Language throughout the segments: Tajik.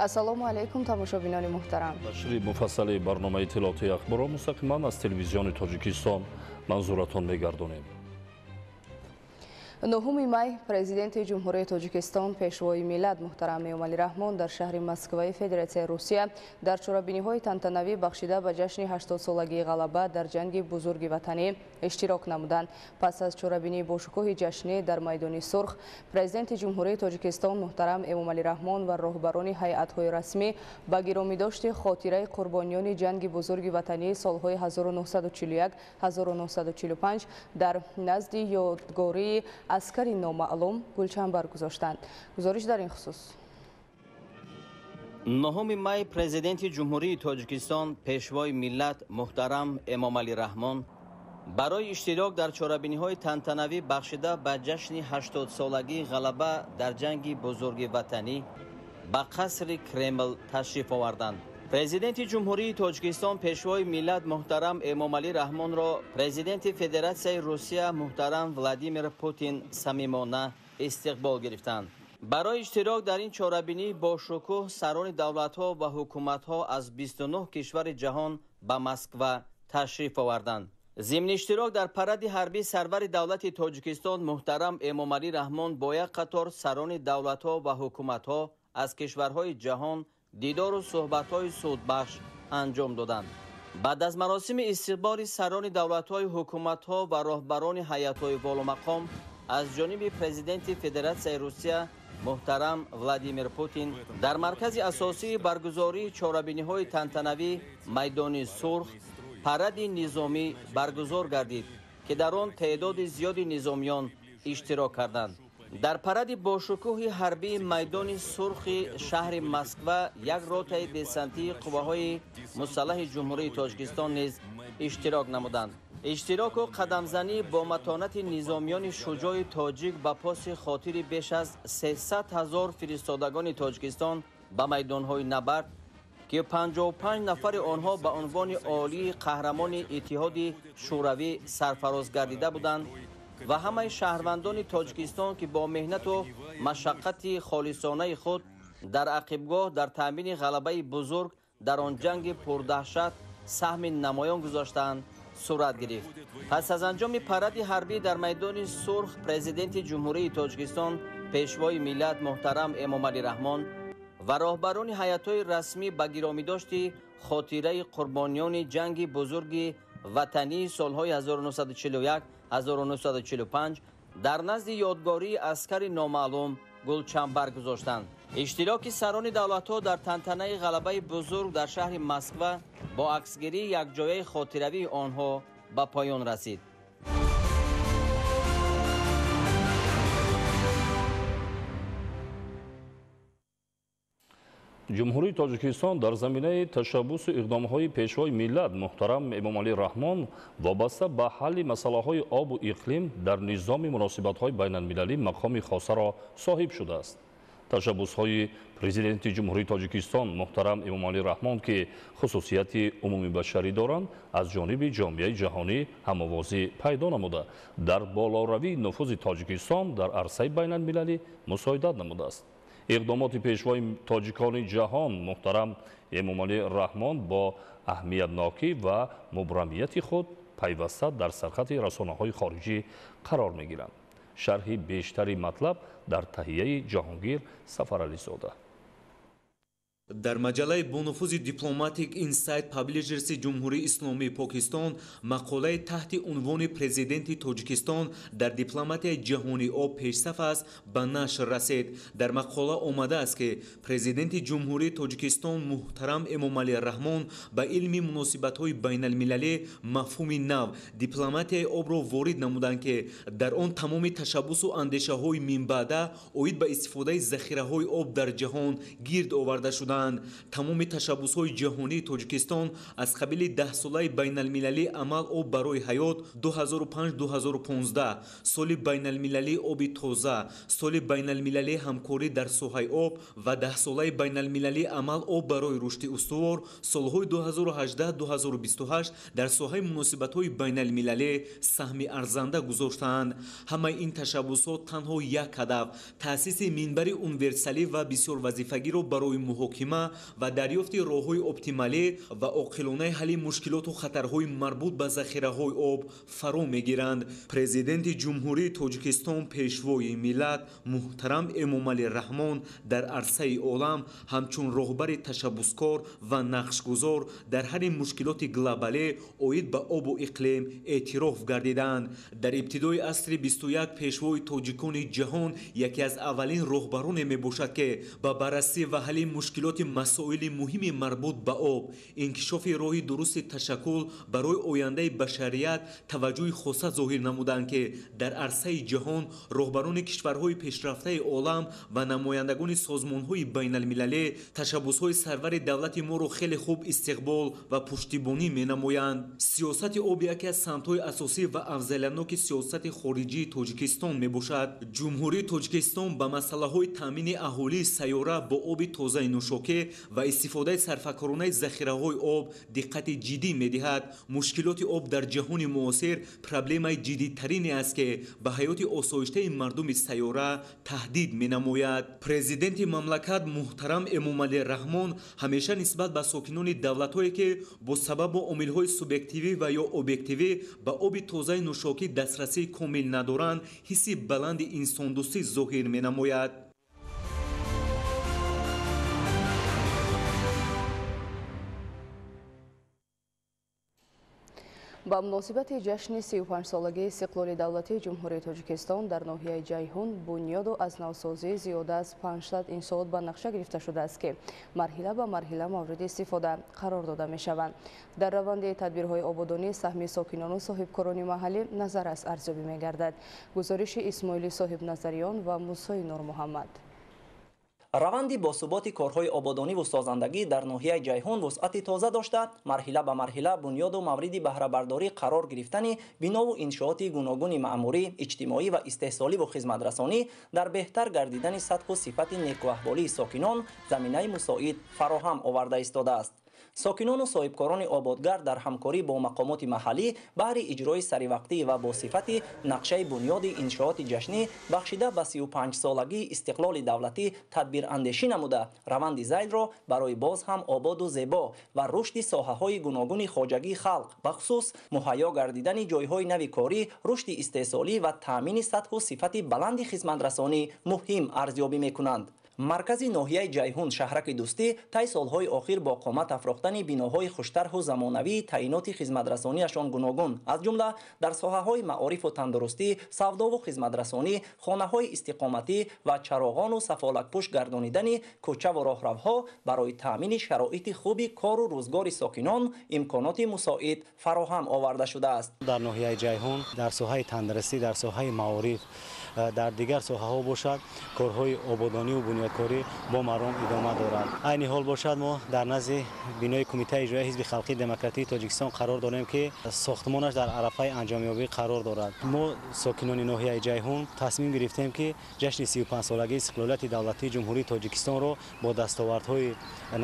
ассалому алайкум тамошобинони муҳтарам. нашри муфассали барномаи иттилоотии ахборро мустақиман аз телевизиони Тоҷикистон манзуратон мегардонем. 9 май президенти ҷумҳурии Тоҷикистон пешвои миллат муҳтарам Эмомалӣ Раҳмон дар шаҳри Москваи Федератсияи Русия дар чорабиниҳои тантанавӣ бахшида ба ҷашни 80-солагии ғалаба дар ҷанги бузурги ватанӣ иштирок намуданд. Пас аз чорабинии бошукӯҳи ҷашнӣ дар майдони Сурх, президенти ҷумҳурии Тоҷикистон муҳтарам Эмомалӣ Раҳмон ва роҳбарони ҳайатҳои расмӣ ба гиромидошти хотираи қурбониёни ҷанги бузурги ватании солҳои 1941-1945 дар назди ёдгории аскари номаълум гулчанбар гузоштанд. гузориш дар ин хусус. 9 май президенти ҷумҳурии Тоҷикистон пешвои миллат муҳтарам Эмомалӣ Раҳмон барои иштирок дар чорабиниҳои тантанавӣ бахшида ба ҷашни 80-солагии ғалаба дар ҷанги бузурги ватанӣ ба қасри Кремл ташриф оварданд. президенти ҷумҳурии Тоҷикистон пешвои миллат муҳтарам Эмомалӣ Раҳмонро президенти Федератсияи Русия муҳтарам Владимир Путин самимона истиқбол гирифтанд. барои иштирок дар ин чорабинӣ бо шукӯҳ сарони давлатҳо ва ҳукуматҳо аз 29 кишвари ҷаҳон ба Москва ташриф оварданд. зимни иштирок дар паради ҳарбии сарвари давлати Тоҷикистон муҳтарам Эмомалӣ Раҳмон бо як қатор сарони давлатҳо ва ҳукуматҳо аз кишварҳои ҷаҳон дидору суҳбатҳои судбахш анҷом доданд. баъд аз маросими истиқболи сарони давлатҳои ҳукуматҳо ва роҳбарони ҳайатҳои волумақом аз ҷониби президенти Федератсияи Русия муҳтарам Владимир Путин дар маркази асосии баргузории чорабиниҳои тантанавӣ майдони Сурх паради низомӣ баргузор гардид ки дар он теъдоди зиёди низомиён иштирок карданд. дар паради бошукӯҳи ҳарбии майдони Сурхи шаҳри Москва як ротаи десантии қувваҳои мусаллаҳи ҷумҳурии Тоҷикистон низ иштирок намуданд. иштироку қадамзанӣ бо матонати низомиёни шуҷои тоҷик ба поси хотири беш аз 300 000 фиристодагони Тоҷикистон ба майдонҳои набард ки 55 нафари онҳо ба унвони олии қаҳрамони Иттиҳоди Шӯравӣ сарфароз гардида буданд ва ҳамаи шаҳрвандони Тоҷикистон ки бо меҳнату машаққати холисонаи худ дар ақибгоҳ дар таъмини ғалабаи бузург дар он ҷанги пурдаҳшат саҳми намоён гузоштанд сурат гирифт. пас аз анҷоми паради ҳарбӣ дар майдони Сурх, президенти ҷумҳурии Тоҷикистон пешвои миллат муҳтарам Эмомалӣ Раҳмон ва роҳбарони ҳайатҳои расмӣ ба гиромидошти хотираи қурбониёни ҷанги бузурги ватании солҳои 1941-1945 дар назди ёдгории аскари номаълум гулчанбар гузоштанд. иштироки сарони давлатҳо дар тантанаи ғалабаи бузург дар шаҳри Москва бо аксгирии якҷояи хотиравии онҳо ба поён расид. ҷумҳурии Тоҷикистон дар заминаи ташаббусу иқдомҳои пешвои миллат муҳтарам Эмомалӣ Раҳмон вобаста ба ҳалли масъалаҳои обу иқлим дар низоми муносибатҳои байналмилалӣ мақоми хосаро соҳиб шудааст. ташаббусҳои президенти ҷумҳурии Тоҷикистон муҳтарам Эмомалӣ Раҳмон ки хусусияти умумибашарӣ доранд, аз ҷониби ҷомеаи ҷаҳонӣ ҳамовозӣ пайдо намуда дар болоравии нуфузи Тоҷикистон дар арсаи байналмилалӣ мусоидат намудааст. иқдомоти пешвои тоҷикони ҷаҳон муҳтарам Эмомалӣ Раҳмон бо аҳамиятнокӣ ва мубрамияти худ пайваста дар сархати расонаҳои хориҷӣ қарор мегиранд. шарҳи бештари матлаб дар таҳияи Ҷаҳонгир Сафарализода. дар маҷаллаи бонуфузи Diplomatic Insight Publishers ҷумҳурии Исломии Покистон мақолаи таҳти унвони президенти Тоҷикистон дар дипломатияи ҷаҳонӣ об пешсаф аст ба нашр расид. дар мақола омадааст ки президенти ҷумҳурии Тоҷикистон муҳтарам Эмомалӣ Раҳмон ба илми муносибатҳои байналмилалӣ мафҳуми нав дипломатияи обро ворид намуданд ки дар он тамоми ташаббусу андешаҳои минбаъда оид ба истифодаи захираҳои об дар ҷаҳон гирд оварда шуданд. тамоми ташаббусҳои ҷаҳонии Тоҷикистон аз қабили 10-солаи байналмилалӣ амал об барои ҳаёт 2005-2015, соли байналмилалии оби тоза, соли байналмилалии ҳамкорӣ дар соҳаи об ва 10-солаи байналмилалии амал об барои рушди устувор, солҳои 2018-2028 дар соҳаи муносибатҳои байналмилалӣ саҳми арзанда гузоштанд. ҳамаи ин ташаббусҳо танҳо як ҳадаф таъсиси минбари универсалӣ ва бисёрвазифагиро барои муҳокима муҳокима ва дарёфти роҳҳои оптималӣ ва оқилонаи ҳалли мушкилоту хатарҳои марбут ба захираҳои об фаро мегиранд. Президенти ҷумҳурии Тоҷикистон пешвои миллат муҳтарам Эмомалӣ Раҳмон дар арсаи олам ҳамчун роҳбари ташаббускор ва нақшгузор дар ҳалли мушкилоти глобалӣ оид ба обу иқлим эътироф гардиданд. Дар ибтидои асри 21 пешвои тоҷикони ҷаҳон яке аз аввалин роҳбароне мебошад ки ба баррасӣ ва ҳалли мушкилоти масоили муҳими марбут ба об, инкишофи роҳи дурусти ташаккул барои ояндаи башарият таваҷҷӯҳи хоса зоҳир намуданд ки дар арсаи ҷаҳон роҳбарони кишварҳои пешрафтаи олам ва намояндагони созмонҳои байналмилалӣ ташаббусҳои сарвари давлати моро хеле хуб истиқбол ва пуштибонӣ менамоянд. сиёсати об яке аз самтҳои асосӣ ва афзалияноки сиёсати хориҷии Тоҷикистон мебошад. ҷумҳурии Тоҷикистон ба масъалаҳои таъмини аҳолии сайёра бо оби тозаи нӯшокӣ ва истифодаи сарфакоронаи захираҳои об диққати ҷиддӣ медиҳад. мушкилоти об дар ҷаҳони муосир проблемаи ҷиддитарине аст ки ба ҳаёти осоиштаи мардуми сайёра таҳдид менамояд. президенти мамлакат муҳтарам Эмомалӣ Раҳмон ҳамеша нисбат ба сокинони давлатҳое ки бо сабабу омилҳои субъективӣ ва ё объективӣ ба оби тозаи нӯшокӣ дастрасии комил надоранд ҳисси баланди инсондӯстӣ зоҳир менамояд. ба муносибати ҷашни 35-солагии истиқлоли давлатии ҷумҳурии Тоҷикистон дар ноҳияи Ҷайҳун бунёду аз навсозӣ зиёда аз 500 иншоот ба нақша гирифта шудааст ки марҳила ба марҳила мавриди истифода қарор дода мешаванд. дар раванди тадбирҳои ободонӣ саҳми сокинону соҳибкорони маҳаллӣ назаррас арзёбӣ мегардад. гузориши Исмоили Соҳибназариён ва Мусои Нурмуҳаммад. раванди босуботи корҳои ободониву созандагӣ дар ноҳияи Ҷайҳун вусъати тоза дошта, марҳила ба марҳила бунёду мавриди баҳрабардорӣ қарор гирифтани бинову иншооти гуногуни маъмурӣ, иҷтимоӣ ва истеҳсоливу хизматрасонӣ дар беҳтар гардидани сатҳу сифати некуаҳволии сокинон заминаи мусоид фароҳам оварда истодааст. сокинону соҳибкорони ободгар дар ҳамкорӣ бо мақомоти маҳаллӣ баҳри иҷрои саривақтӣ ва босифати нақшаи бунёди иншооти ҷашнӣ бахшида ба 35-солагии истиқлоли давлатӣ тадбирандешӣ намуда, раванди зайлро барои боз ҳам ободу зебо ва рушди соҳаҳои гуногуни хоҷагии халқ, бахусус муҳайё гардидани ҷойҳои нави корӣ, рушди истеҳсолӣ ва таъмини сатҳу сифати баланди хизматрасонӣ муҳим арзёбӣ мекунанд. маркази ноҳияи Ҷайҳун шаҳраки дӯстӣ таи солҳои охир бо қомат афрохтани биноҳои хуштарҳу замонавии таъиноти хизматрасониашон гуногун, аз ҷумла дар соҳаҳои маорифу тандурустӣ, савдову хизматрасонӣ, хонаҳои истиқоматӣ ва чароғону сафолатпӯш гардонидани кӯчаву роҳравҳо барои таъмини шароити хуби кору рӯзгори сокинон имконоти мусоид фароҳам оварда шудааст. дар ноҳияи Ҷайҳун дар соҳаи тандурустӣ, дар соҳаи маориф, дар дигар соҳаҳо бошад, корҳои ободониву бунёдкорӣ бо маром идома дорад. айни ҳол бошад, мо дар назди бинои кумитаи иҷроии ҳизби халқии демократии Тоҷикистон қарор дорем ки сохтмонаш дар арафаи анҷомёбӣ қарор дорад. мо сокинони ноҳияи Ҷайҳун тасмим гирифтем ки ҷашни 35-солагии истиқлолияти давлатии ҷумҳурии Тоҷикистонро бо дастовардҳои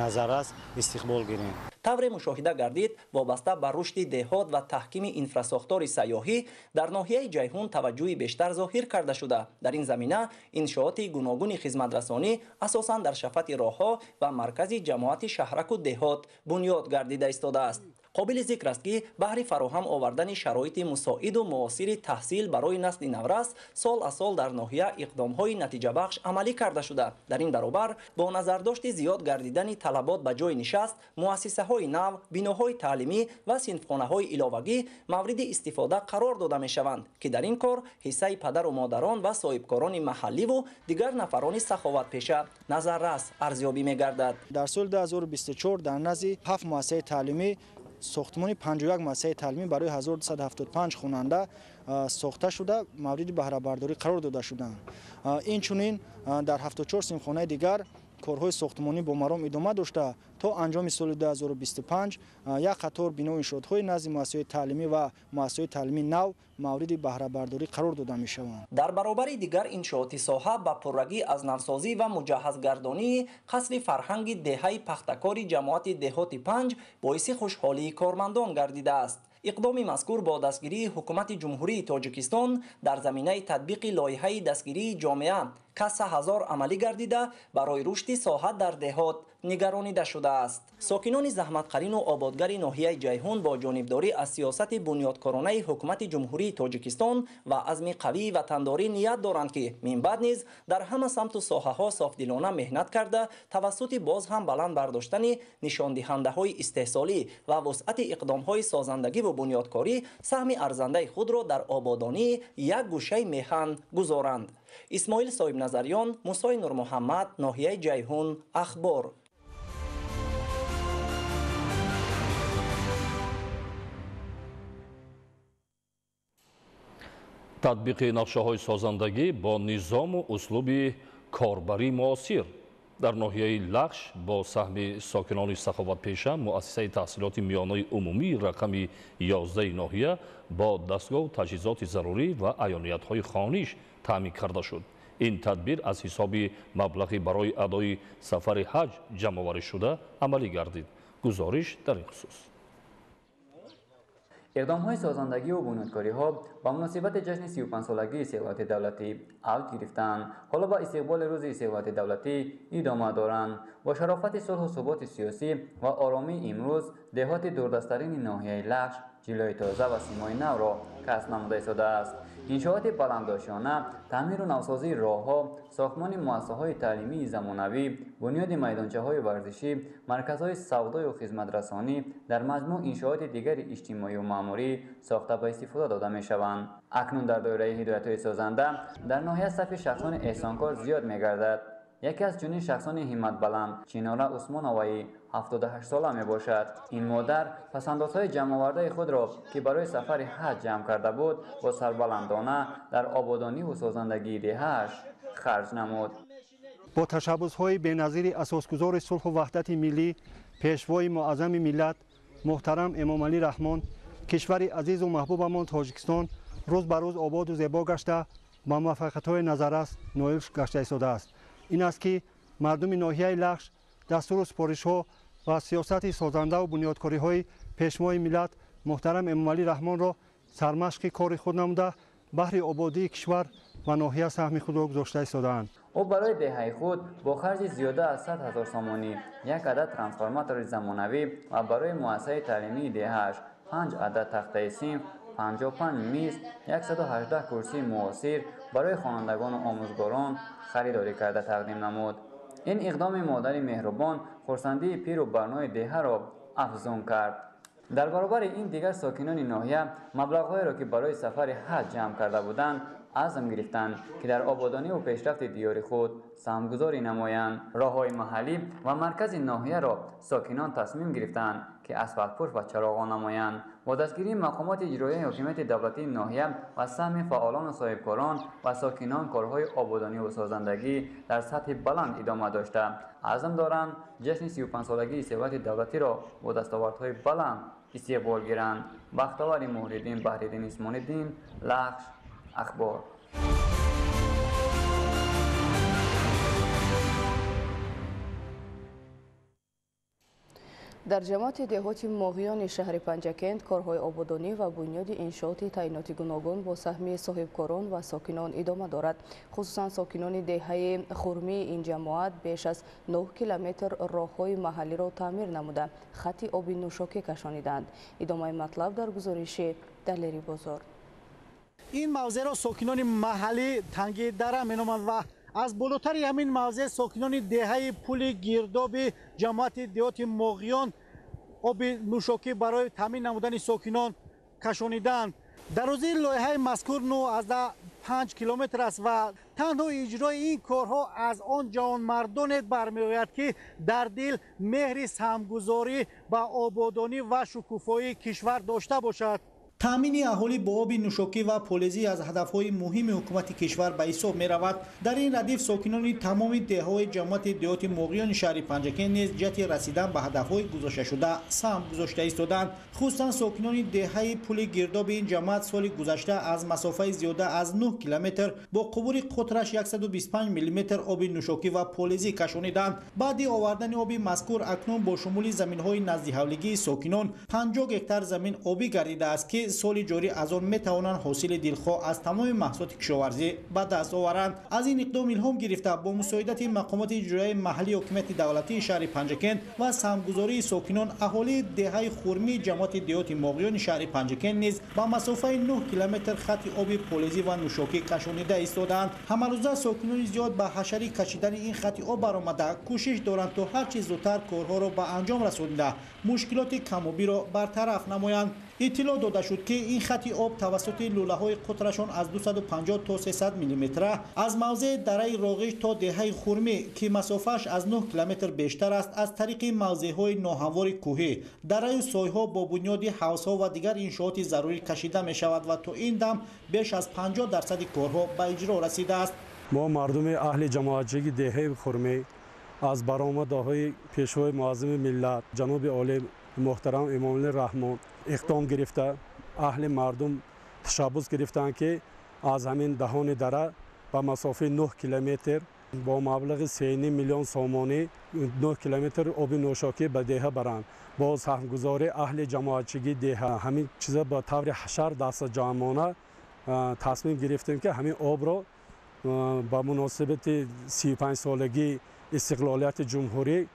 назаррас истиқбол гирем. тавре мушоҳида гардид, вобаста ба рушди деҳот ва таҳкими инфрасохтори сайёҳӣ дар ноҳияи Ҷайҳун таваҷҷӯҳи бештар зоҳир карда шуда. дар ин замина иншооти гуногуни хизматрасонӣ асосан дар шафати роҳҳо ва маркази ҷамоати шаҳраку деҳот бунёд гардида истодааст. қобили зикр аст ки баҳри фароҳам овардани шароити мусоиду муосири таҳсил барои насли наврас сол аз сол дар ноҳия иқдомҳои натиҷабахш амалӣ карда шуда. дар ин баробар бо назардошти зиёд гардидани талабот ба ҷои нишаст, муассисаҳои нав, биноҳои таълимӣ ва синфхонаҳои иловагӣ мавриди истифода қарор дода мешаванд ки дар ин кор ҳиссаи падару модарон ва соҳибкорони маҳалливу дигар нафарони саховатпеша назаррас арзёбӣ мегардад. дар соли 2024 дар назди 7 муассисаи таълимӣ сохтмони 51 муассисаи таълимӣ барои 1275 хонанда сохта шуда мавриди баҳрабардорӣ қарор дода шуданд. инчунин дар 74 симхонаи дигар корҳои сохтмонӣ бо маром идома дошта то анҷоми соли 2025 як қатор бино иншоотҳои назди муассисаҳои таълимӣ ва муассисаҳои таълимии нав мавриди баҳрабардорӣ қарор дода мешаванд. дар баробари дигар иншооти соҳа ба пуррагӣ аз навсозӣ ва муҷаҳҳазгардонии қасри фарҳанги деҳаи пахтакори ҷамоати деҳоти 5 боиси хушҳолии кормандон гардидааст. иқдоми мазкур бо дастгирии ҳукумати ҷумҳурии Тоҷикистон дар заминаи татбиқи лоиҳаи дастгирии ҷомеа کسه هزار عملی گردیده برای رشد ساحه در دهات نگرانیده شده است. ساکنان زحمتقرین و آبادگر ناحیه جیهون با جانبداری از سیاست بنیادکارانه حکومت جمهوری تاجیکستان و عزم قوی وطنداری نیت دارند که من بعد نیز در همه سمت و ساحه‌ها صافدلانه مهنت کرده توسط باز هم بلند برداشتن نشاندهنده‌های استحصالی و وسعت اقدام‌های سازندگی و بنیادکاری سهم ارزنده خود را در آبادانی یک گوشه میهن گذارند. اسماعیل صاحب نظریان، موسی نور محمد، ناحیه جیهون، اخبار. تطبیق نقشه‌های سازندگی با نظام و اسلوب کاربری معاصر در ناحیه لخش با سهم ساکنان سخاوتپیشه مؤسسه تحصیلات میانه عمومی رقم 11 ناحیه با دستگاه و تجهیزات ضروری و عیانیت‌های خانیش تامین کرده شد. این تدبیر از حساب مبلغی برای ادای سفر حج جمع‌آوری شده عملی گردید. گزارش در این خصوص. اقدام‌های سازندگی و بنیادکاری‌ها با مناسبت جشن 35 سالگی استقلالیت دولتی اوج گرفتند. حالا با استقبال روز استقلالیت دولتی ادامه دارند. با شرافت صلح و ثبات سیاسی و آرامی امروز دهات دوردستترین ناحیه لخش جلوی تازه و سیمای نو را کسب نموده شده است. انشاءات بلندداشتانه، تعمیر و نوسازی راه‌ها، ساختمان مؤسسه‌های تعلیمی زمانوی، بنیاد میدانچه‌های ورزشی، مرکزهای سودای و خدمت‌رسانی در مجموع انشاءات دیگر اجتماعی و معماری ساخته به استفاده داده می‌شوند. اکنون در دایره هدایت‌های سازنده در ناحیه صف شخصان احسانکار زیاد می‌گردد. یکی از چنین شخصان همت بلند چیناره عثمان آوایی 78 ساله می باشد. این مادر پسندازهای جمع آورده خود را که برای سفر حج جمع کرده بود با سربلندانه در آبادانی و سازندگی دهه‌اش خرج نمود. با تشبس‌های بی‌نظیر اساسگزار صلح و وحدت ملی، پیشوای معظم ملت محترم امام علی رحمان، کشور عزیز و محبوبمان تاجیکستان روز به روز آباد و زیبا گشته با موفقیت‌های نظررس نائل گشته ایستاده است. این است که مردم ناحیه لخش دستور و سپارش‌ها و سیاست سازنده و بنیادکاری‌های پیشوای ملت محترم امام علی رحمان را سرمشق کار خود نموده بهر آبادی کشور و ناحیه سهم خود را گذاشته ایستاده‌اند. او برای دهه خود با خرج زیاده از 100,000 سامانی یک عدد ترانسفورماتور زمانوی و برای مؤسسه تعلیمی دهه‌اش 5 عدد تخته صنف، 55 میز، 118 کرسی معاصر برای خوانندگان و آموزگاران خریداری کرده تقدیم نمود. این اقدام مادر مهربان خرسندی پیر و برنای دهه را افزون کرد. در برابر این دیگر ساکنان ناحیه مبلغ‌هایی را که برای سفر حج جمع کرده بودند عزم گرفتند که در آبادانی و پیشرفت دیار خود سهمگذاری نمایند. راه‌های محلی و مرکز ناحیه را ساکنان تصمیم گرفتند که اسفالت‌پوش و چراغان نمایند. با دستگیری مقامات اجرایی حکومت دولتی ناحیه و سهم فعالان و صاحبکاران و ساکنان کارهای آبادانی و سازندگی در سطح بلند ادامه داشته عزم دارند جشن 35 سالگی استقلالیت دولتی را با دستاوردهای بلند استقبال گیرند. بختیار مهرالدین بهرالدین اسماعیل‌الدین، لخش، اخبار. در جماعت دهات ماغیان شهر پنجکند کارهای آبادانی و بنیاد انشاءات تعیناتی گوناگون با سهم صاحبکاران و ساکنان ادامه دارد. خصوصا ساکنان دهه خرمی این جماعت بیش از 9 کیلومتر راههای محلی را تعمیر نموده خط آب نوشاکی کشانیدند. ادامه مطلب در گزارش دلیری بازار. این موضع را ساکنان محلی تنگی دره مینامند و از بالاتر همین موضع ساکنان دهه پل گرداب جماعت دهات ماغیان آب نوشاکی برای تامین نمودن ساکنان کشانیدند. در روزی لایحه مذکور نو از 5 کیلومتر است و تنها اجرای این کارها از آن جوانمردان برمیآید که در دل مهر سهمگذاری به آبادانی و شکوفایی کشور داشته باشد. تامین اهالی با آب نوشاکی و پلیزی از هدفهای مهم حکومت کشور به حساب می رود. در این ردیف ساکنان تمام دههای جماعت دهات ماغیان شهر پنجکند نیز جهت رسیدن به هدفهای گذاشته شده سهم گذاشته ایستادند. خصوصا ساکنان دهه پل گرداب این جماعت سال گذشته از مسافه زیاده از 9 کیلومتر با قبور قطرش 125 میلیمتر آب نوشاکی و پلیزی کشانیدند. بعد آوردن آب مذکور اکنون با شمول زمین‌های نزدیک حولگی ساکنان 50 هکتار زمین آبی گردیده است که سال جاری از آن میتوانند حاصل دلخواه از تمام محصولات کشاورزی به دست آورند. از این اقدام الهام گرفته با مساعدت مقامات اجرایی محلی حکومت دولتی شهر پنجکن و سهمگذاری ساکنان، اهالی دهه خرمی جماعت دیوت ماغیان شهر پنجکن نیز با مسافه 9 کیلومتر خط آب پولیزی و نوشاکی کشانیده ایستادند. همه روزه ساکنان زیاد به حشری کشیدن این خط آب برآمده کوشش دارند تا هر چه زودتر کارها را به انجام رسانیده مشکلات کم آبی را برطرف نمایند. اطلاع داده شد که این خط آب توسط لوله های قطرشان از 250 تا 300 میلیمتر از موضع دره راغش تا دهه خرمی که مسافهش از 9 کیلومتر بیشتر است از طریق موضع های ناهموار کوهی، دره و سایه‌ها با بنیاد حوض‌ها و دیگر انشاءات ضروری کشیده می شود و تا این دم بیش از 50% کارها به اجرا رسیده است. ما مردم اهل جماعتچی دهه خرمی از برآمدهای پیشوای معظم ملت جناب عالی محترم امامعلی رحمان اقدام گرفته اهل مردم تشبث گرفتند که از همین دهان دره به مسافه 9 کیلومتر با مبلغ 3.5 میلیون سامانی 9 کیلومتر آب نوشاکی به دهه برند. با سهمگذاری اهل جماعتچی دهه همین چیزا به طور حشر دست جمعانه تصمیم گرفتیم که همین آب را با مناسبت 35 سالگی استقلالیت جمهوری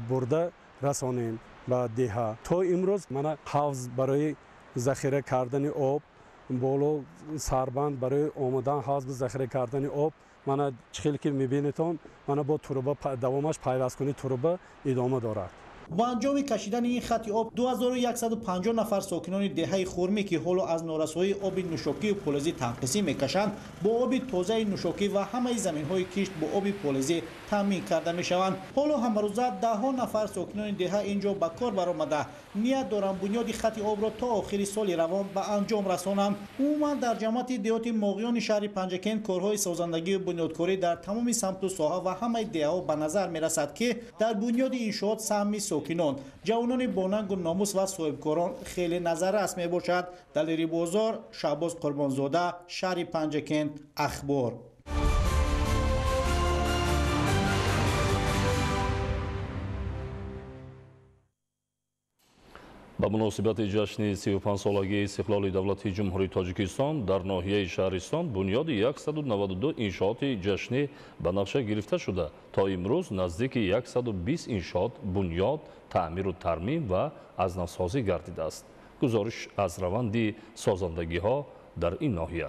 برده رسانیم به دهه. تا امروز من حوض برای ذخیره کردن آب بالا سربند برای آمدن حوض به ذخیره کردن آب من چخیل که میبینیتون من با تروبه دوامش پیوست کنی تروبه ادامه دارد. با انجام کشیدن این خط آب 2150 نفر ساکنان دهه خرمی که حالا از نارسایی آب نوشاکی و پولیزی تنقیسی میکشند با آب تازه نوشاکی و همه زمین‌های کشت با آب پولیزی تامین کرده میشوند. حالا همه روزه ده ها نفر ساکنان دهه اینجا به کار برآمده نیت دارند بنیاد خط آب را تا آخر سال روان به انجام رسانند. عموما در جماعت دیوت ماغیان شهر پنجکن کارهای سازندگی و بنیادکاری در تمام سمت و ساحه و همه دهه‌ها به نظر میرسد که در بنیاد انشاءات سهمی ساکنان، جوانان باننگ و ناموس و صاحبکاران خیلی نظر است می باشد. دلیری بازار، شعباز قربانزاده، شهر پنجکن، اخبار. با مناسبت جشن 35 سالگی استقلال دولت جمهوری تاجیکستان در ناحیه شهرستان بنیاد 192 انشاءات جشنی به نقشه گرفته شده. تا امروز نزدیک 120 انشاءات بنیاد، تعمیر و ترمیم و ازنه‌سازی گردیده است. گزارش از روند سازندگی ها در این ناحیه.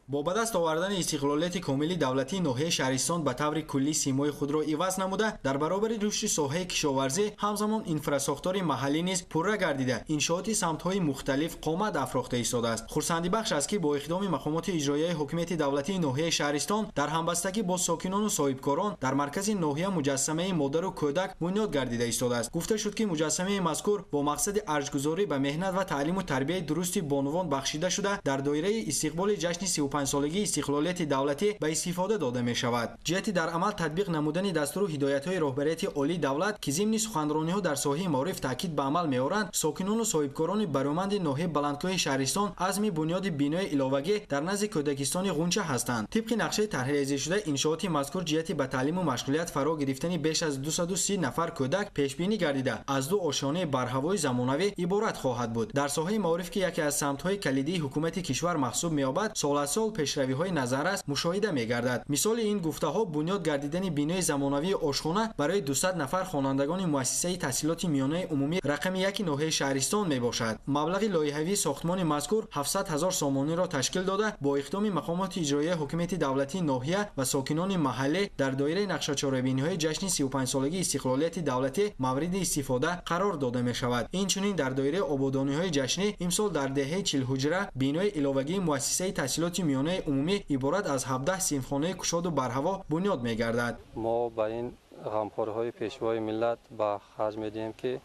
با به دست آوردن استقلالیت کاملی دولتی ناحیه شهرستان به طور کلی سیمای خود را عوض نموده در برابر رشد ساحه کشاورزی همزمان اینفراساختور محلی نیز پوره گردیده انشاءات سمت‌های مختلف قامت افراخته ایستاده است. خرسندی بخش است که با اقدام مقامات اجرایی حکومت دولتی ناحیه شهرستان در همبستگی با ساکنان و صاحبکاران در مرکز ناحیه مجسمه مادر و کودک بنیاد گردیده ایستاده است. گفته شد که مجسمه مذکور با مقصد ارزگذاری به مهنت و تعلیم و تربیت درست بانوان بخشیده شده در دایره استقبال جشن 35 سالگی استقلالیت دولتی به استفاده داده می شود. جهت در عمل تطبیق نمودن دستور و هدایت‌های رهبریت عالی دولت که ضمن سخنرانی‌ها در ساحه معارف تاکید به عمل می‌آورند، ساکنان و صاحبکاران برومند ناحیه بلندکوه شهرستان عزم بنیاد بینای علاوه‌ای در نزد کودکستان غونچه هستند. طبق نقشه طرح‌ریزی شده انشاءات مذکور جهت به تعلیم و مشغولیت فرا گرفتن بیش از 230 نفر کودک پیش بینی گردیده از دو آشیانه برهوای زمانوی عبارت خواهد بود. در ساحه معارف که یکی از سمت‌های کلیدی حکومت کشور محسوب می‌یابد، سال از سال پیشروی‌های نظررس مشاهده می‌گردد. مثال این گفته‌ها بنیاد گردیدن بینای زمانوی آشخانه برای 200 نفر خوانندگان مؤسسه تحصیلات میانه عمومی رقم 1 ناحیه شهرستان میباشد. مبلغ لایحه‌ای ساختمان مذکور 700,000 سامانی را تشکیل داده با اقدام مقامات اجرایی حکومت دولتی ناحیه و ساکنان محلی در دایره نقشه‌چاره‌بینی‌های جشن 35 سالگی استقلالیت دولتی مورد استفاده قرار داده می‌شود. اینچنین در دایره آبادانی‌های جشنی امسال در دهه 40 هجری بینای علاوه‌ای مؤسسه تحصیلات میانه عمومی عبارت از 17 صنفخانه کشاد و برهوا بنیاد می‌گردد. ما با این غمخوری‌های پیشوای ملت با خرج می‌دهیم که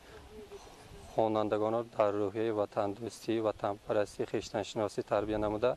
خوانندگان را در روحیه وطن دوستی، وطن پرستی، خویشتن شناسی تربیت نموده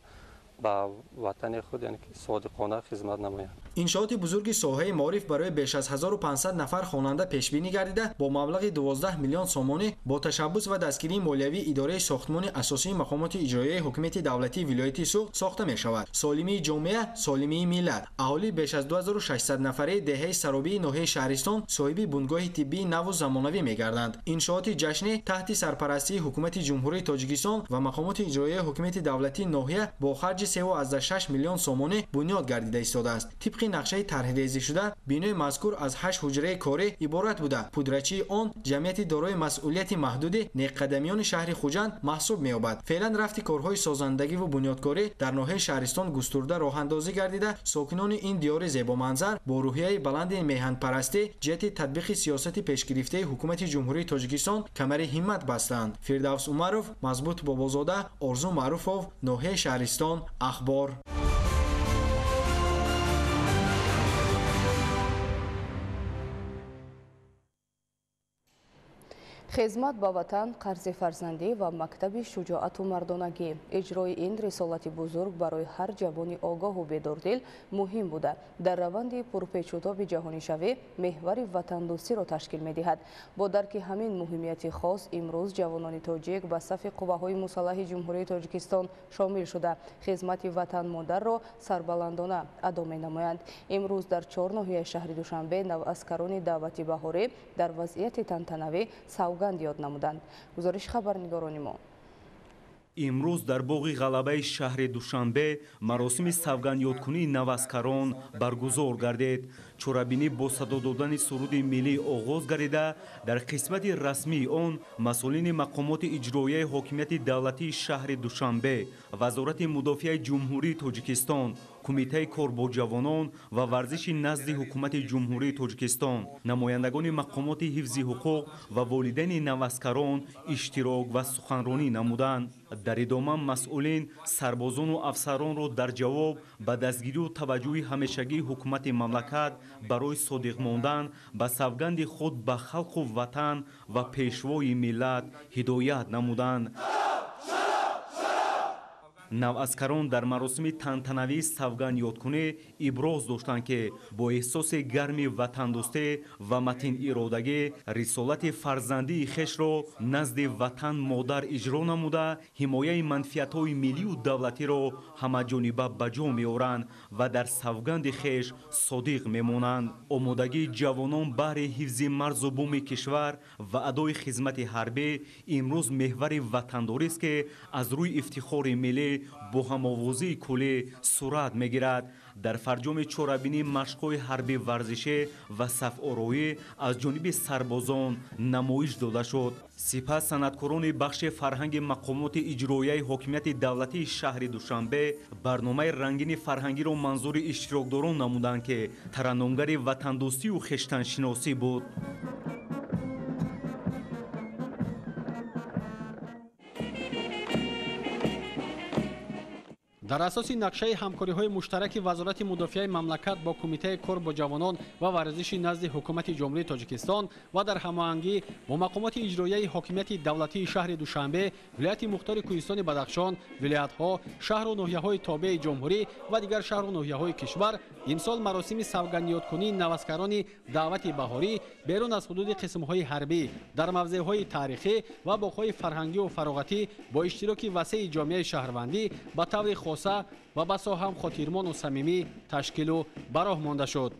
با وطن خود یعنی که صادقانه خدمت نمایند. انشاءات بزرگ ساحه معارف برای بیش از 1500 نفر خواننده پیش بینی گردیده با مبلغ 12 میلیون سومانی با تشبث و دستگیری مالیوی اداره ساختمان اساسی مقامات اجرایی حکومت دولتی ولایت سوخت ساخته می شود. سالمی جامعه، سالمی ملت. اهالی بیش از 2600 نفره دهه سرابی ناحیه شهرستان صاحب بنگاه طبی نو و زمانوی می گردند. انشاءات جشنی تحت سرپرستی حکومت جمهوری تاجیکستان و مقامات اجرایی حکومت دولتی ناحیه با خرج 3.6 میلیون سومانی بنیاد گردیده ایستاده است. طبق نقشه طرحریزی شده بینای مذکور از 8 حجره کاری عبارت بوده. پودرچی آن جمعیت دارای مسئولیت محدود نیقدمیان شهر خوجند محسوب می‌یابد. فعلا رفت کارهای سازندگی و بنیادکاری در ناحیه شهرستان گسترده راه اندازی گردیده. ساکنان این دیار زیبا منظر با روحیه بلند میهن پرستی جهت تطبیق سیاست پیشگرفته حکومت جمهوری تاجیکستان کمر همت بستند. فردوس عمرов، مضبوط بابازاده، آرزو معروفов، ناحیه شهرستان، اخبار. خدمت با وطن، قرض فرزندی و مکتب شجاعت و مردانگی. اجرای این رسالت بزرگ برای هر جوان آگاه و بیداردل مهم بوده. در روند پرپیچ و تاب جهانی شوی محور وطن دوستی را تشکیل می دهد. با درک همین مهمیت خاص امروز جوانان تاجیک به صف قوه‌های مسلح جمهوری تاجیکستان شامل شده خدمت وطن مادر را سربلندانه ادا می نمایند. امروز در 4 ناحیه شهر دوشنبه نواسکران دعوتی بهاری در وضعیت تنتنوی سوگند یاد نمودند. گزارش خبرنگاران ما. امروز در باغ غلبه شهر دوشنبه مراسم سوگند یادکنی نواسکران برگزار گردید. چورابینی با صدا دادن سرود ملی آغاز گردیده در قسمت رسمی آن مسئولین مقامات اجرایی حاکمیت دولتی شهر دوشنبه، وزارت مدافع جمهوری تاجیکستان، کمیته کار با جوانان و ورزش نزد حکومت جمهوری تاجیکستان، نمایندگان مقامات حفظ حقوق و والدین نواسکران اشتراک و سخنرانی نمودند. در ادامه مسئولین سربازان و افسران را در جواب به دستگیری و توجه همیشگی حکومت مملکت برای صادق ماندن به سوگند خود به خلق و وطن و پیشوای ملت هدایت نمودند. نواسکران در مراسم تنتنوی سوگند یادکنی ابراز داشتند که با احساس گرمی وطن دوستی و متین ارادگی رسالت فرزندی خویش را نزد وطن مادر اجرا نموده حمایه منفعت‌های ملی و دولتی را همه‌جانبه به جا می‌آورند و در سوگند خویش صادق می‌مانند. آمادگی جوانان برای حفظ مرز و بوم کشور و ادای خدمت حربی امروز محور وطنداری است که از روی افتخار ملی با هم‌آوازی کلی صورت می‌گیرد. در فرجام چورابینی مشق‌های حربی ورزشی و صف آرایی از جانب سربازان نمایش داده شد. سپس صنعتکاران بخش فرهنگ مقامات اجرایی حاکمیت دولتی شهر دوشنبه برنامه رنگین فرهنگی را منظور اشتراکداران نمودند که ترنمگر وطن دوستی و خویشتن شناسی بود. در اساس نقشه همکاری‌های مشترک وزارت مدافع مملکت با کمیته کار با جوانان و ورزش نزد حکومت جمهوری تاجیکستان و در هماهنگی با مقامات اجرایی حاکمیت دولتی شهر دوشنبه، ولایت مختار کوهستان بدخشان، ولایت‌ها، شهر و ناحیه‌های تابع جمهوری و دیگر شهر و ناحیه‌های کشور امسال مراسم سوگند یادکنی نواسکران دعوت بهاری بیرون از حدود قسم‌های حربی در موضع‌های تاریخی و باغ‌های فرهنگی و فراغتی با اشتراک وسیع جامعه شهروندی به طور خاص و بسا هم خاطرمان و صمیمی تشکیل و براه مانده شد.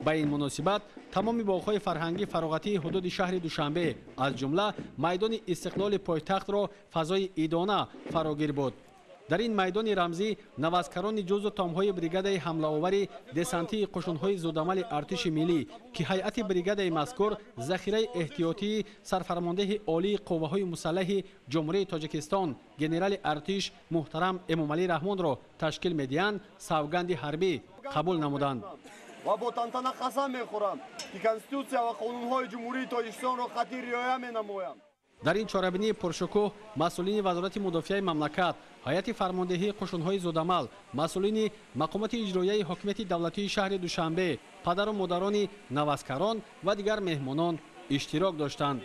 با این مناسبت تمام باغ‌های فرهنگی فراغتی حدود شهر دوشنبه از جمله میدان استقلال پایتخت را فضای عیدانه فراگیر بود. در این میدان رمزی نواسکران جزو تام‌های بریگاد حمله آوری دسانتی قشون‌های زودعمل ارتش ملی که هیئت بریگاد مذکور ذخیره احتیاطی سرفرمانده عالی قوه‌های مسلح جمهوری تاجیکستان گنرال ارتش محترم امامعلی رحمان را تشکیل می‌دهند سوگند حربی قبول نمودند. و با تنتنه قسم می‌خورم که کنستیتوسیا و قانون‌های جمهوری تاجیکستان را قطعی رعایت می‌نمایم. дар ин чорабинии пуршукӯҳ масъулини вазорати мудофиаи мамлакат, ҳайати фармондеҳии қушунҳои зудамал, масъулини мақомоти иҷроияи ҳокимияти давлатии шаҳри Душанбе, падару модарони навазкарон ва дигар меҳмонон иштирок доштанд.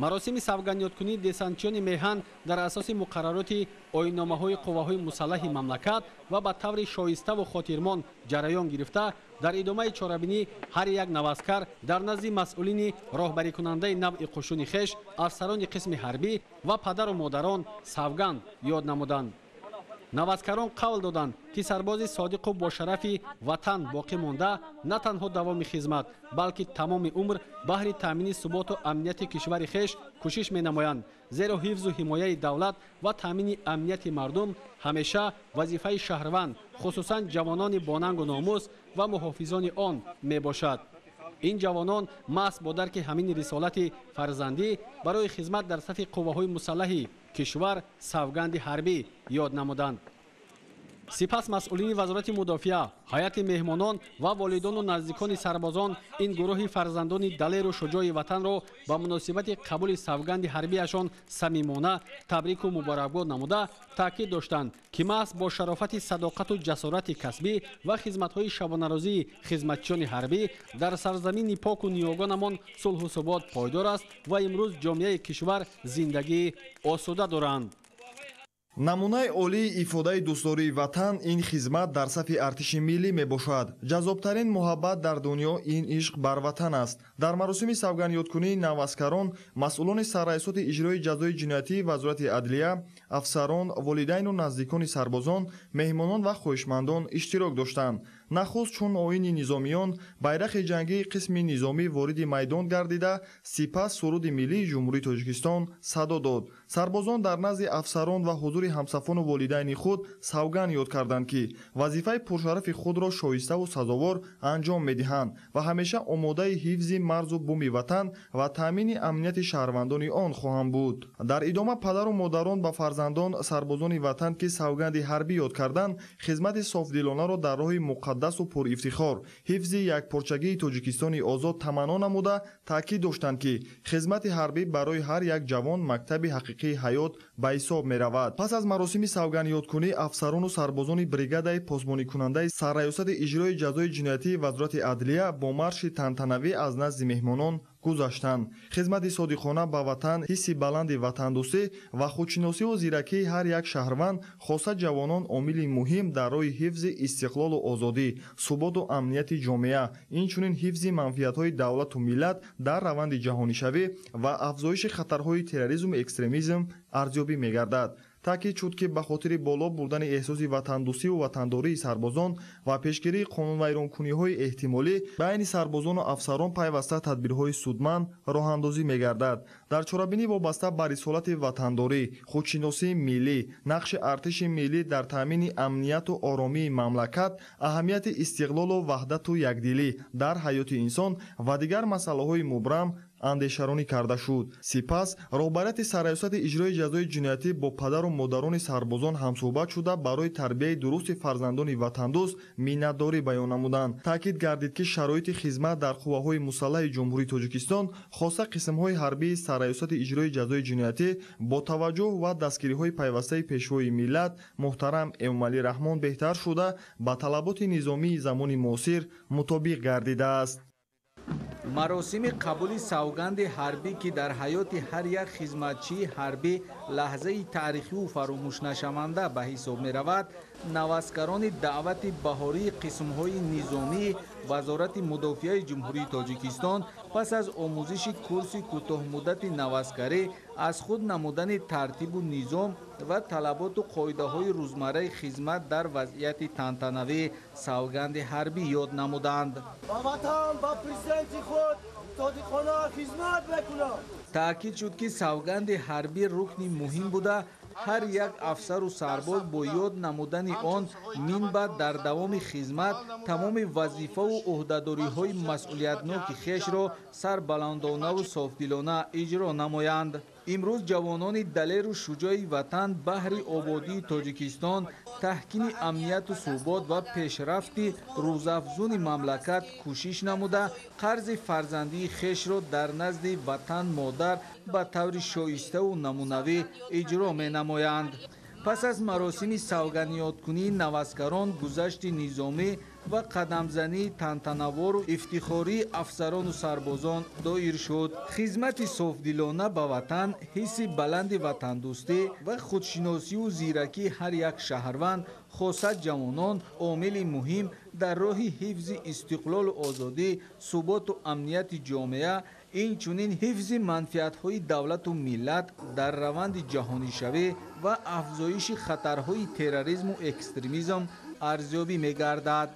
маросими савганёткунии десантчиёни меҳан дар асоси муқаррароти оинномаҳои қувваҳои мусаллаҳи мамлакат ва ба таври шоиставу хотирмон ҷараён гирифта, дар идомаи чорабинӣ ҳар як навазкар дар назди масъулини роҳбарикунандаи навъи қушуни хеш, афсарони қисми ҳарбӣ ва падару модарон савганд ёд намуданд. навазкарон қавл доданд ки сарбози содиқу бошарафи ватан боқӣ монда на танҳо давоми хизмат, балки тамоми умр баҳри таъмини суботу амнияти кишвари хеш кӯшиш менамоянд, зеро ҳифзу ҳимояи давлат ва таъмини амнияти мардум ҳамеша вазифаи шаҳрванд, хусусан ҷавонони бонангу номус ва муҳофизони он мебошад. ин ҷавонон маҳз бо дарки ҳамин рисолати фарзандӣ барои хизмат дар сафи қувваҳои мусаллаҳи кишвар савганди ҳарбӣ ёд намуданд. сипас масъулини вазорати мудофиа, ҳайати меҳмонон ва волидону наздикони сарбозон ин гурӯҳи фарзандони далеру шуҷои ватанро ба муносибати қабули савганди ҳарбияшон самимона табрику муборакбод намуда таъкид доштанд ки маҳз бо шарофати садоқату ҷасорати касбӣ ва хизматҳои шабонарӯзии хизматчиёни ҳарбӣ дар сарзамини поку ниёгонамон сулҳу субот пойдор аст ва имрӯз ҷомеаи кишвар зиндагии осуда доранд. намунаи олии ифодаи дӯстдории ватан ин хизмат дар сафи артиши миллӣ мебошад. ҷаззобтарин муҳаббат дар дунё ин ишқ бар ватан аст. дар маросими савганёткунии навазкарон масъулони сарраисоти иҷрои ҷазои ҷиноятии вазорати адлия, афсарон, волидайну наздикони сарбозон, меҳмонон ва хоҳишмандон иштирок доштанд. нахуст чун оини низомиён байрақи ҷангии қисми низомӣ вориди майдон гардида, сипас суруди миллии ҷумҳурии Тоҷикистон садо дод. сарбозон дар назди афсарон ва ҳузури ҳамсафону волидайни худ савган ёд карданд ки вазифаи пуршарафи худро шоиставу сазовор анҷом медиҳанд ва ҳамеша омодаи ҳифзи марзу буми ватан ва таъмини амнияти шаҳрвандони он хоҳанд буд. дар идома падару модарон ба фарзандон сарбозони ватан ки савганди ҳарбӣ ёд карданд, хизмати софдилонаро дар роҳи муқаддасу пурифтихор ҳифзи якпорчагии Тоҷикистони озод таманно намуда таъкид доштанд ки хизмати ҳарбӣ барои ҳар як ҷавон мактаби ҳақиқии ҳаёт ба ҳисоб меравад. пас аз маросими савганёткунӣ афсарону сарбозони бригадаи посбоникунандаи сарраёсати иҷрои ҷазои ҷиноятии вазорати адлия бо марши тантанавӣ аз назди меҳмонон гузаштанд. хизмати содиқона ба ватан, ҳисси баланди ватандӯстӣ ва худшиносиву зиракии ҳар як шаҳрванд, хоса ҷавонон омили муҳим дар роҳи ҳифзи истиқлолу озодӣ, суботу амнияти ҷомеа, инчунин ҳифзи манфиатҳои давлату миллат дар раванди ҷаҳонишавӣ ва афзоиши хатарҳои терроризму экстремизм арзёбӣ мегардад. таъкид шуд ки ба хотири боло бурдани эҳсоси ватандӯстиву ватандории сарбозон ва пешгирии қонунвайронкуниҳои эҳтимолӣ байни сарбозону афсарон пайваста тадбирҳои судманд роҳандозӣ мегардад. дар чорабинӣ вобаста ба рисолати ватандорӣ, худшиносии миллӣ, нақши артиши миллӣ дар таъмини амнияту оромии мамлакат, аҳамияти истиқлолу ваҳдату якдилӣ дар ҳаёти инсон ва дигар масъалаҳои мубрам андешаронӣ карда шуд. сипас роҳбарияти сарраёсати иҷрои ҷазои ҷиноятӣ бо падару модарони сарбозон ҳамсӯҳбат шуда барои тарбияи дурусти фарзандони ватандӯст миннатдорӣ баён намуданд. таъкид гардид ки шароити хизмат дар қувваҳои мусаллаҳи ҷумҳурии Тоҷикистон, хоса қисмҳои ҳарбии сарраёсати иҷрои ҷазои ҷиноятӣ бо таваҷҷӯҳ ва дастгириҳои пайвастаи пешвои миллат муҳтарам Эмомалӣ Раҳмон беҳтар шуда ба талаботи низомии замони муосир мутобиқ гардидааст. маросими қабули савганди ҳарбӣ ки дар ҳаёти ҳар як хизматчии ҳарбӣ лаҳзаи таърихиву фаромӯшнашаванда ба ҳисоб меравад, навазкарони даъвати баҳории қисмҳои низомии вазорати мудофиаи ҷумҳурии Тоҷикистон пас аз омӯзиши курси кӯтоҳмуддати навазкарӣ аз худ намудани тартибу низом ва талаботу қоидаҳои рӯзмарраи хизмат дар вазъияти тантанавии савганди ҳарбӣ ёд намуданд. ба ватан, ба президенти худ содиқона хизмат мекунам. таъкид шуд ки савганди ҳарбӣ рукни муҳим буда, ҳар як афсару сарбоз бо ёд намудани он минбаъд дар давоми хизмат тамоми вазифаву ӯҳдадориҳои масъулиятноки хешро сарбаландонаву софдилона иҷро намоянд. امروز جوانان دلیر و شجاع وطن بهر آبادی تاجیکستان، تحکیم امنیت و ثبات و پیشرفت روزافزون مملکت کوشش نموده قرض فرزندی خویش را در نزد وطن مادر به طور شایسته و نمونوی اجرا می نمایند. پس از مراسم سوگندیات‌کنی نوازکاران گذشت نظامی و قدمزنی تنتنوار و افتخاری افسران و سربازان دایر شد. خدمت صافدلانه به وطن، حس بلند وطن دوستی و خودشناسی و زیرکی هر یک شهروند خاصه جوانان عامل مهم در راه حفظ استقلال و آزادی، ثبات و امنیت جامعه، اینچنین حفظ منفعت‌های دولت و ملت در روند جهانی شوی و افزایش خطرهای تروریسم و اکستریمیسم ارزیابی می‌گردد.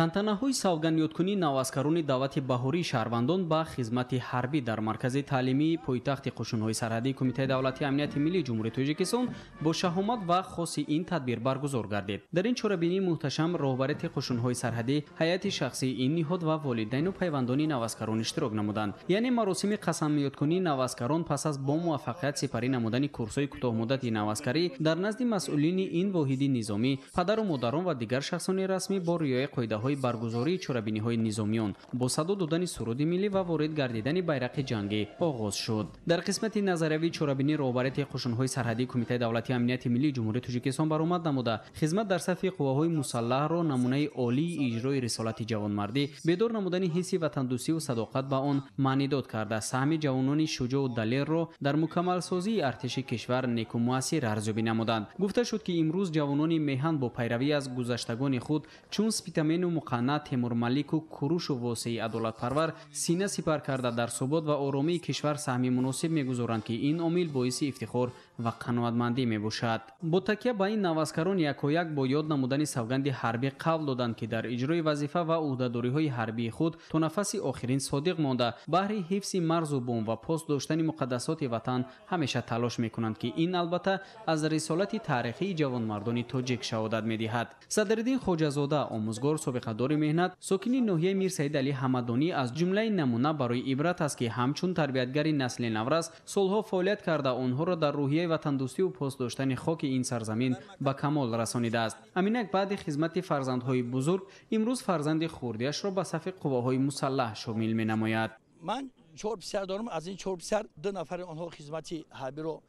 тантанаҳои савгандиёткунӣ навазкарони давлати баҳории шаҳрвандон ба хизмати ҳарбӣ дар маркази таълимии пойтахти қушунҳои сарҳадии кумитаи давлати амнияти миллии ҷумҳурии тоҷикистон бо шаҳомат ва хоси ин тадбир баргузор гардид. дар ин чорабинии муҳташам роҳбарияти қушунҳои сарҳадӣ, ҳайати шахсии ин ниҳод ва волидайну пайвандони навазкарон иштирок намуданд. яъне маросими қасамёткунии навазкарон пас аз бо муваффақият сипарӣ намудани курсҳои кӯтоҳмуддати навазкарӣ дар назди масъулини ин воҳиди низомӣ, падару модарон ва дигар шахсони расмӣ бо риояи қоидаҳои баргузории чорабиниҳои низомиён бо садо додани суруди миллӣ ва ворид гардидани байрақи ҷангӣ оғоз шуд. дар қисмати назариявии чорабинӣ роҳбарияти қушунҳои сарҳадии кумитаи давлати амнияти миллии ҷумҳурии тоҷикистон баромад намуда хизмат дар сафи қувваҳои мусаллаҳро намунаи олии иҷрои рисолати ҷавонмардӣ, бедор намудани ҳисси ватандӯстиву садоқат ба он маънидод карда саҳми ҷавонони шуҷоу далерро дар мукаммалсозии артиши кишвар неку муассир арзёбӣ намуданд. гуфта шуд ки имрӯз ҷавонони меҳан бо пайравӣ аз гузаштагони худ чун спитамену муқанна, темурмалику курушу восеи адолатпарвар сина сипар карда дар собот ва оромии кишвар саҳми муносиб мегузоранд ки ин омил боиси ифтихор ва қаноатмандӣ мебошад. бо такя ба ин навазкарон якояк бо ёд намудани савганди ҳарбӣ қавл доданд ки дар иҷрои вазифа ва ӯҳдадориҳои ҳарбии худ то нафаси охирин содиқ монда баҳри ҳифзи марзу бом ва пос доштани муқаддасоти ватан ҳамеша талош мекунанд ки ин албатта аз рисолати таърихии ҷавонмардони тоҷик шаҳодат медиҳад. садриддин хоҷазода, омӯзгор собиқадори меҳнат, сокини ноҳияи Мир Саид Али Ҳамадонӣ аз ҷумлаи намуна барои ибрат аст ки ҳамчун тарбиятгари насли наврас солҳо фаъолият карда онҳоро дар рӯҳияи ватандӯстиву пост доштани хоки ин сарзамин ба камол расонидааст. аминак баъди хизмати фарзандҳои бузург имрӯз фарзанди хурдиашро ба сафи қувваҳои мусаллаҳ шомил менамояд. ман 4 писар дорам. аз ин 4 писар 2 нафари онҳо хизмати ҳарбиро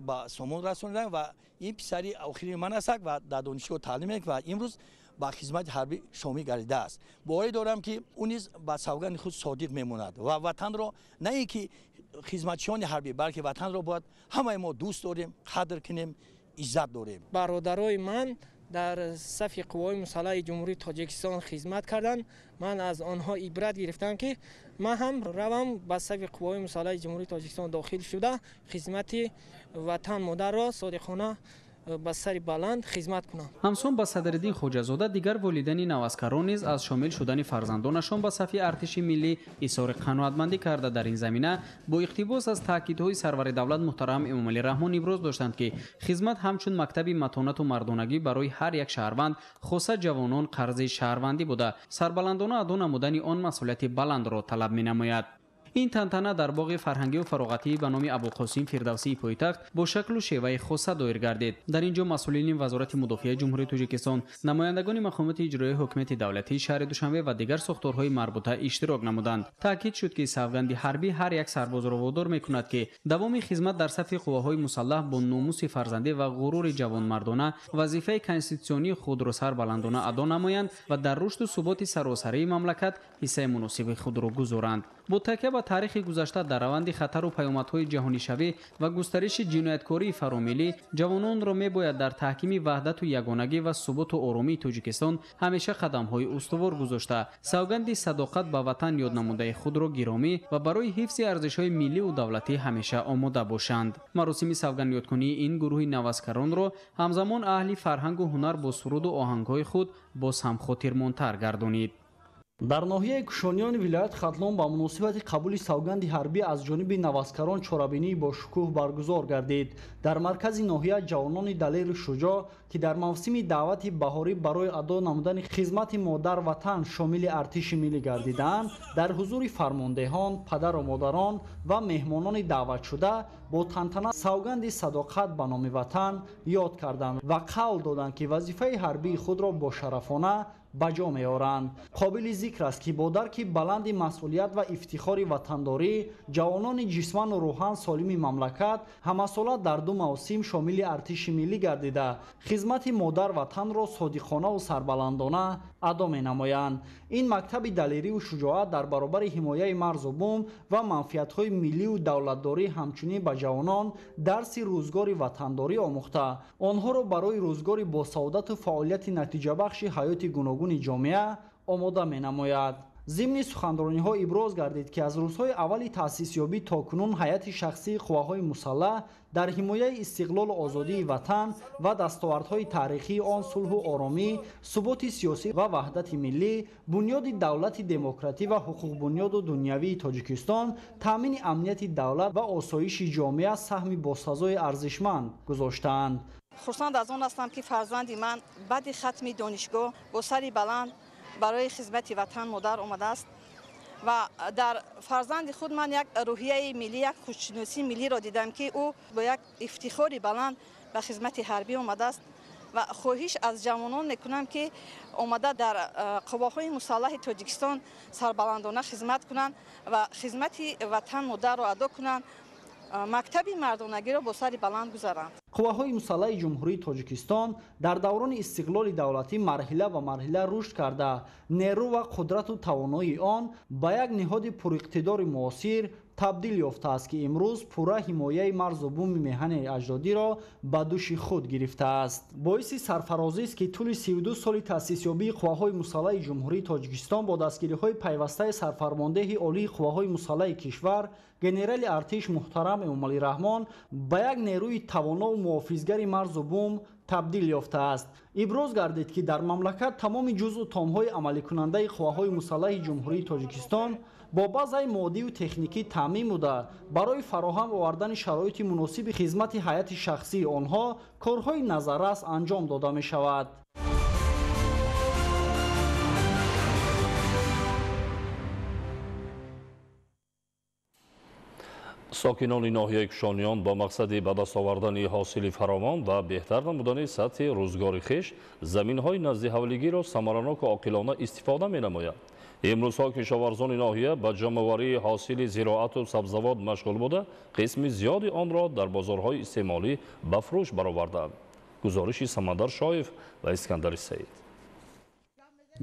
ба сомон расониданд ва ин писари охири ман аст ва дар донишгоҳ таълим мекунад ва имрӯз ба хизмати ҳарбӣ шомил гардидааст. боварӣ дорам ки ӯ низ ба савганди худ содиқ мемонад ва ватанро на ин ки хизматчиёни ҳарбӣ, балки ватанро бояд ҳамаи мо дӯст дорем, қадр кунем, иззат дорем. бародарои ман дар сафи қувваҳои мусаллаҳи ҷумҳурии тоҷикистон хизмат карданд. ман аз онҳо ибрат гирифтам ки ман ҳам равам ба сафи қувваҳои мусаллаҳи ҷумҳурии тоҷикистон дохил шуда хизмати ватан модарро содиқона ба сари баланд хизмат кунам. ҳамсон ба Садриддин Хоҷазода дигар волидайни навазкарон низ аз шомил шудани фарзандонашон ба сафи артиши миллӣ изҳори қаноатмандӣ карда дар ин замина бо иқтибос аз таъкидҳои сарвари давлат муҳтарам Эмомалӣ Раҳмон иброз доштанд ки хизмат ҳамчун мактаби матонату мардонагӣ барои ҳар як шаҳрванд хоса ҷавонон қарзи шаҳрвандӣ буда сарбаландона адо намудани он масъулияти баландро талаб менамояд. ин тантана дар боғи фарҳангиву фароғатии ба номи Абулқосим Фирдавсии пойтахт бо шаклу шеваи хоса доир гардид. дар ин ҷо масъулини вазорати мудофиаи ҷумҳурии Тоҷикистон, намояндагони мақомоти иҷроии ҳокимияти давлатии шаҳри Душанбе ва дигар сохторҳои марбута иштирок намуданд. таъкид шуд ки савганди ҳарбӣ ҳар як сарбозро водор мекунад ки давоми хизмат дар сафи қувваҳои мусаллаҳ бо номуси фарзандӣ ва ғурури ҷавонмардона вазифаи конститутсионии худро сарбаландона адо намоянд ва дар рушду суботи саросарии мамлакат ҳиссаи муносиби худро гузоранд. бо такя ба таърихи гузашта дар раванди хатару паёмадҳои ҷаҳонишавӣ ва густариши ҷинояткории фаромилӣ ҷавононро мебояд дар таҳкими ваҳдату ягонагӣ ва суботу оромии Тоҷикистон ҳамеша қадамҳои устувор гузошта савганди садоқат ба ватан ёднамудаи худро гиромӣ ва барои ҳифзи арзишҳои милливу давлатӣ ҳамеша омода бошанд. маросими савгандёткунии ин гурӯҳи навазкаронро ҳамзамон аҳли фарҳангу ҳунар бо суруду оҳангҳои худ боз ҳам хотирмонтар гардонид. дар ноҳияи кушониёни вилоят хатлон ба муносибати қабули савганди ҳарбӣ аз ҷониби навазкарон чорабинии бошукӯҳ баргузор гардид. Дар маркази ноҳия ҷавонони далеру шуҷоъ ки дар мавсими даъвати баҳорӣ барои адо намудани хизмати модар ватан шомили артиши миллӣ гардиданд, дар ҳузури фармондеҳон, падару модарон ва меҳмонони даъватшуда бо тантана савганди садоқат ба номи ватан ёд карданд ва қавл доданд ки вазифаи ҳарбии худро бошарафона ба ҷо меоранд. Қобили зикр аст ки бо дарки баланди масъулият ва ифтихори ватандорӣ, ҷавонони ҷисману рӯҳан солими мамлакат ҳамасола дар ду мавсим шомили артиши миллӣ гардида, хизмати модар ватанро содиқонаву сарбаландона адо менамоянд. Ин мактаби далерию шуҷоат дар баробари ҳимояи марзу бум ва манфиатҳои милливу давлатдорӣ ҳамчунин ба ҷавонон дарси рӯзгори ватандорӣ омӯхта, онҳоро барои рӯзгори босаодату фаъолияти натиҷабахши ҳаёти гуногуни ҷомеа омода менамояд. зимни суханрониҳо иброз гардид ки аз рӯзҳои аввали таъсисёбӣ то кунун ҳайати шахсии қувваҳои мусаллаҳ дар ҳимояи истиқлолу озодии ватан ва дастовардҳои таърихии он сулҳу оромӣ, суботи сиёсӣ ва ваҳдати миллӣ, бунёди давлати демократӣ ва ҳуқуқбунёду дунявии Тоҷикистон, таъмини амнияти давлат ва осоиши ҷомеа саҳми босазои арзишманд гузоштаанд. хурсанд аз он ҳастам ки фарзанди ман баъди хатми донишгоҳ бо сари баланд барои хизмати ватан модар омадааст ва дар фарзанди худ ман як рӯҳияи миллӣ, як худшиносии миллиро дидам ки ӯ бо як ифтихори баланд ба хизмати ҳарбӣ омадааст ва хоҳиш аз ҷавонон мекунам ки омада дар қувваҳои мусаллаҳи Тоҷикистон сарбаландона хизмат кунанд ва хизмати ватан модарро адо кунанд, мактаби мардонагиро бо сари баланд гузаранд. қувваҳои мусаллаҳи ҷумҳурии Тоҷикистон дар даврони истиқлоли давлатӣ марҳила ба марҳила рушд карда, нерӯ ва қудрату тавоноии он ба як ниҳоди пуриқтидори муосир табдил ёфтааст ки имрӯз пурра ҳимояи марзу буми меҳани аҷдодиро ба дӯши худ гирифтааст. боиси сарфарозист ки тӯли 32 соли таъсисёбии қувваҳои мусаллаҳи ҷумҳурии Тоҷикистон бо дастгириҳои пайвастаи сарфармондеҳи олии қувваҳои мусаллаҳи кишвар генерали артиш муҳтарам Эмомалӣ Раҳмон ба як нерӯи тавонову муҳофизгари марзу бум табдил ёфтааст. иброз гардид ки дар мамлакат тамоми ҷузъу томҳои амаликунандаи қувваҳои мусаллаҳи ҷумҳурии Тоҷикистон бо базаи моддию техникӣ таъмин буда барои фароҳам овардани шароити муносиби хизмати ҳайати шахсии онҳо корҳои назаррас анҷом дода мешавад. сокинони ноҳияи кушониён ба мақсади ба даст овардани ҳосили фаровон ва беҳтар намудани сатҳи рӯзгори хиш заминҳои назди ҳавлигиро самараноку оқилона истифода менамоянд. имрӯзҳо кишоварзони ноҳия ба ҷамъоварии ҳосили зироату сабзавот машғул буда қисми зиёди онро дар бозорҳои истеъмолӣ ба фурӯш бароварданд. гузориши Самандар Шоев ва Искандари Саид.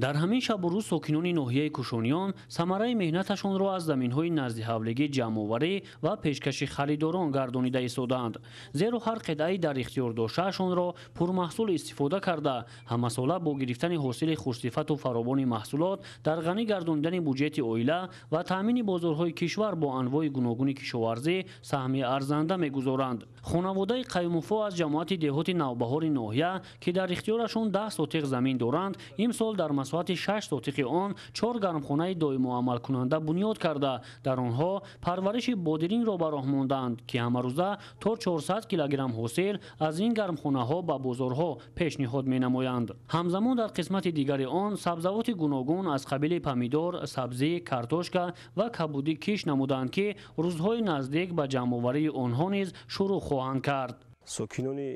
дар ҳамин шабу рӯз сокинони ноҳияи кушониён самараи меҳнаташонро аз заминҳои назди ҳавлигӣ ҷамъоварӣ ва пешкаши харидорон гардонида истоданд. зеро ҳар қитъаи дар ихтиёр доштаашонро пурмаҳсул истифода карда ҳамасола бо гирифтани ҳосили хушсифату фаровони маҳсулот дар ғанӣ гардонидани буҷети оила ва таъмини бозорҳои кишвар бо анвои гуногуни кишоварзӣ саҳми арзанда мегузоранд. хонаводаи қаюмуфо аз ҷамоати деҳоти навбаҳори ноҳия ки дар ихтиёрашон 10 сотиқ замин доранд, имсол дар масоати 6 сотиқи он 4 гармхонаи доимуамалкунанда бунёд карда дар онҳо парвариши бодиринро ба роҳ монданд ки ҳамарӯза то 400 килограмм ҳосил аз ин гармхонаҳо ба бозорҳо пешниҳод менамоянд. ҳамзамон дар қисмати дигари он сабзавоти гуногун аз қабили помидор, сабзӣ, картошка ва кабудӣ киш намуданд ки рӯзҳои наздик ба ҷамъоварии онҳо низ шурӯъ хоҳанд кард. сокинони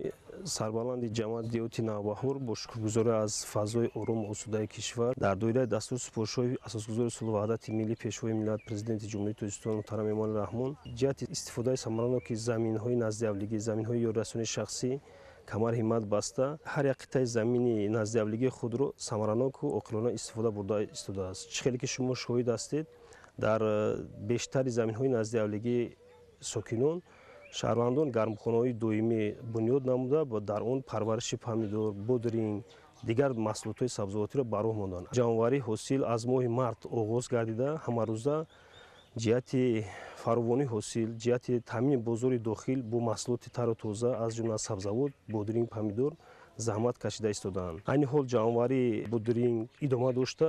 сарбаланди ҷамъияти деҳоти навбаҳор бо шукргузорӣ аз фазои орому осудаи кишвар дар доираи дастури супоришҳои асосгузори сулҳу ваҳдати миллӣ пешвои миллат президенти ҷумҳурии Тоҷикистон муҳтарам Эмомалӣ Раҳмон ҷиҳати истифодаи самараноки заминҳои назди ҳавлигӣ, заминҳои ёрирасонии шахсӣ камар ҳиммат баста ҳар як қитъаи замини назди ҳавлигии худро самараноку оқилона истифода бурда истодааст. чӣ хеле ки шумо шоҳид ҳастед, дар бештари заминҳои назди ҳавлигии сокинон шаҳрвандон гармхонаҳои доимӣ бунёд намуда ба дар он парвариши помидор, бодринг, дигар маҳсулотҳои сабзавотиро ба роҳ монданд. ҷамъоварии ҳосил аз моҳи март оғоз гардида ҳамарӯза ҷиҳати фаровонии ҳосил, ҷиҳати таъмини бозори дохил бо маҳсулоти тару тоза аз ҷумла сабзавот, бодринг, помидор заҳмат кашида истодаанд. айни ҳол ҷамъоварии бодринг идома дошта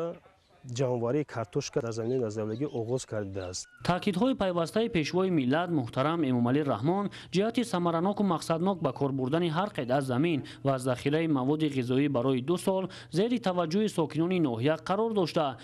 ҷамъоварии картошка дар замини назавлигӣ оғоз кардааст. таъкидҳои пайвастаи пешвои миллат муҳтарам Эмомалӣ Раҳмон ҷиҳати самараноку мақсаднок ба кор бурдани ҳар қитъа замин ва захираи маводи ғизоӣ барои 2 сол зери таваҷҷӯҳи сокинони ноҳия қарор дошта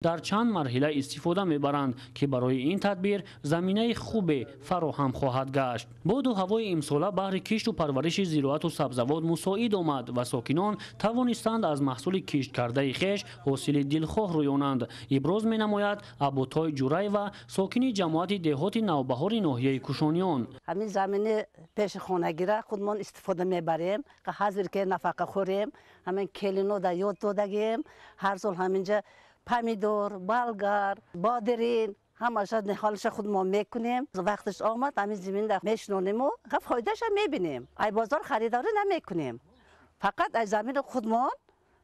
дар чанд марҳила истифода мебаранд ки барои ин тадбир заминаи хубе фароҳам хоҳад гашт. боду ҳавои имсола баҳри кишту парвариши зироату сабзавот мусоид омад ва сокинон тавонистанд аз маҳсули кишткардаи хеш ҳосили дилхоҳ рӯёнанд. иброз менамояд Абутой Ҷураева, сокини ҷамоати деҳоти навбаҳори ноҳияи Кушониён. ҳамин замини пеши хонагира худмон истифода мебарем ки ҳазир ки нафақа хӯрем ҳамин келино да ёд додагем ҳар сол ҳаминҷа помидор, болгар, бодирин ҳамаша ниҳолаша худ мо мекунем. вақташ омад ҳамин зиминда мешинонему фоидаша мебинем. ай бозор харидорӣ намекунем. фақат ай замини худмон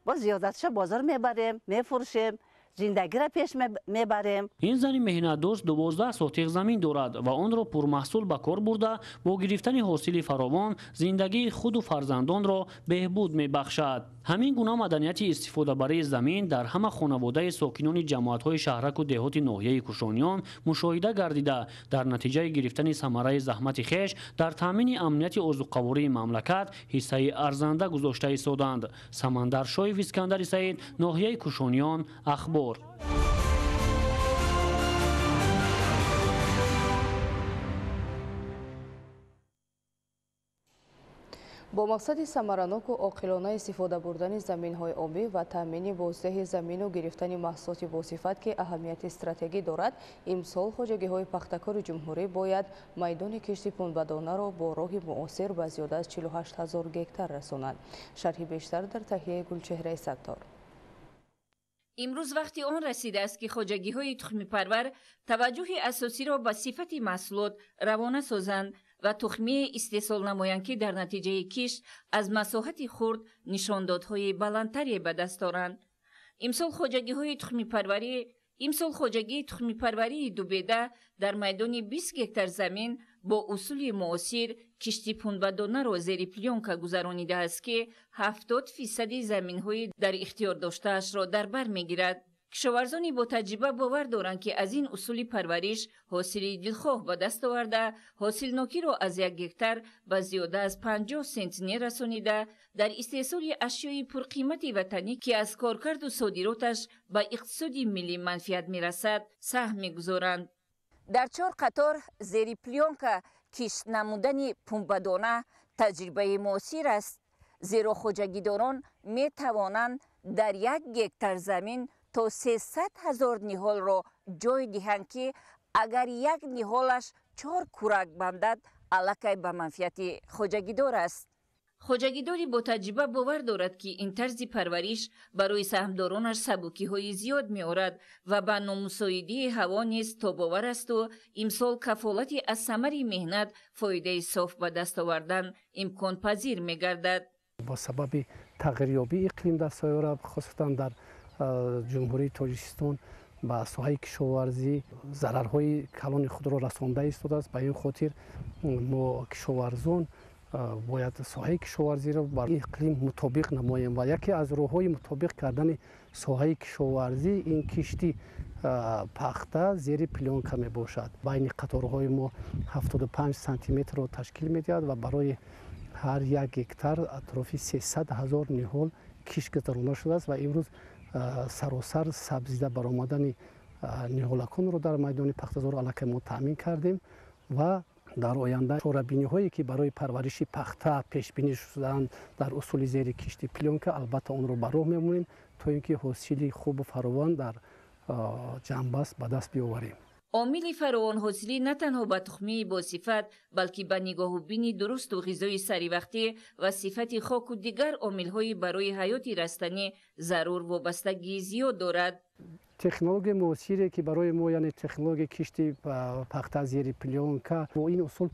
бо зиёдатша бозор мебарем, мефурӯшем, зиндагиро пеш мебарем. ин зани меҳнатдост 12 сотиқ замин дорад ва онро пурмаҳсул ба кор бурда бо гирифтани ҳосили фаровон зиндагии худу фарзандонро беҳбуд мебахшад. ҳамин гуна маданияти истифодабарии замин дар ҳама хонаводаи сокинони ҷамоатҳои шаҳраку деҳоти ноҳияи Кушониён мушоҳида гардида дар натиҷаи гирифтани самараи заҳмати хеш дар таъмини амнияти озуқавории мамлакат ҳиссаи арзанда гузошта истоданд. Самандаршоев, Искандари Саид, ноҳияи Кушониён, Ахбор. бо мақсади самараноку оқилона истифода бурдани заминҳои обӣ ва таъмини боздеҳи замину гирифтани маҳсулоти босифат ки аҳамияти стратегӣ дорад, имсол хоҷагиҳои пахтакори ҷумҳурӣ бояд майдони кишти пунбадонаро бо роҳи муосир ба зиёда аз 48 000 гектар расонанд. шарҳи бештар дар таҳияи Гулчеҳраи Саттор. имрӯз вақти он расидааст ки хоҷагиҳои тухмипарвар таваҷҷӯҳи асосиро ба сифати маҳсулот равона созанд ва тухмие истеҳсол намоянд ки дар натиҷаи кишт аз масоҳати хурд нишондодҳои баландтаре ба даст оранд. имсол хоҷагии тухмипарварии дубеда дар майдони 20 гектар замин бо усули муосир кишти пунбадонаро зери плёнка гузаронидааст ки 70% заминҳои дар ихтиёрдоштаашро дар бар мегирад. кишоварзони бо таҷриба бовар доранд ки аз ин усули парвариш ҳосили дилхоҳ ба даст оварда ҳосилнокиро аз 1 гектар ба зиёда аз 50 сентнер расонида дар истеҳсоли ашёи пурқимати ватанӣ ки аз коркарду содироташ ба иқтисоди миллӣ манфиат мерасад саҳм мегузоранд. дар 4 қатор зери плёнка кишт намудани пунбадона таҷрибаи муосир аст, зеро хоҷагидорон метавонанд дар 1 гектар замин то 300 000 ниҳолро ҷой диҳанд ки агар як ниҳолаш 4 кӯрак бандад аллакай ба манфиати хоҷагидор аст. хоҷагидори бо таҷриба бовар дорад ки ин тарзи парвариш барои саҳмдоронаш сабукиҳои зиёд меорад ва ба номусоидии ҳаво низ тобовар асту имсол кафолати аз самари меҳнат фоидаи соф ба даст овардан имконпазир мегардад. бо сабаби тағйирёбии иқлим дар сайёра хосатан дар ҷумҳурии Тоҷикистон ба соҳаи кишоварзӣ зарарҳои калони худро расонда истодааст. ба ин хотир мо кишоварзон бояд соҳаи кишоварзиро ба иқлим мутобиқ намоем ва яке аз роҳҳои мутобиқ кардани соҳаи кишоварзӣ ин кишти пахта зери плёнка мебошад. байни қаторҳои мо 75 сантиметрро ташкил медиҳад ва барои ҳар 1 гектар атрофи 300 000 ниҳол кишт гузаронида шудааст ва имрӯз саросар сабзида баромадани ниҳолаконро дар майдони пахтазор аллакай мо таъмин кардем ва дар оянда чорабиниҳое ки барои парвариши пахта пешбинӣ шудаанд дар усули зери кишти плёнка албатта онро ба роҳ мемонем то ин ки ҳосили хубу фаровон дар ҷанбаст ба даст биёварем. омили фаровонҳосилӣ на танҳо ба тухмии босифат балки ба нигоҳубини дурусту ғизои саривақтӣ ва сифати хоку дигар омилҳои барои ҳаёти растанӣ зарур вобастагии зиёд дорад. технологияи муосире ки барои мо яъне технологияи кишти пахта зери плёнка бо ин усул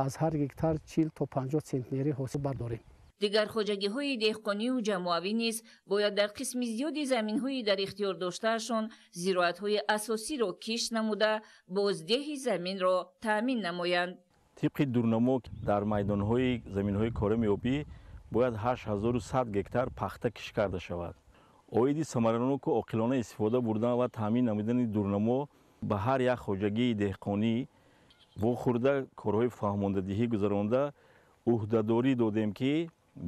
аз ҳар гектар 40 то 50 сентнери ҳосил бардорем. дигар хоҷагиҳои деҳқонию ҷамоавӣ низ бояд дар қисми зиёди заминҳои дар ихтиёр доштаашон зироатҳои асосиро кишт намуда боздеҳи заминро таъмин намоянд. тибқи дурнамо дар майдонҳои заминҳои корами обӣ бояд 8100 гектар пахта кишт карда шавад. оиди самараноку оқилона истифода бурдан ва таъмин намудани дурнамо ба ҳар як хоҷагии деҳқонӣ вохӯрда корҳои фаҳмондадиҳӣ гузаронда уҳдадорӣ додем ки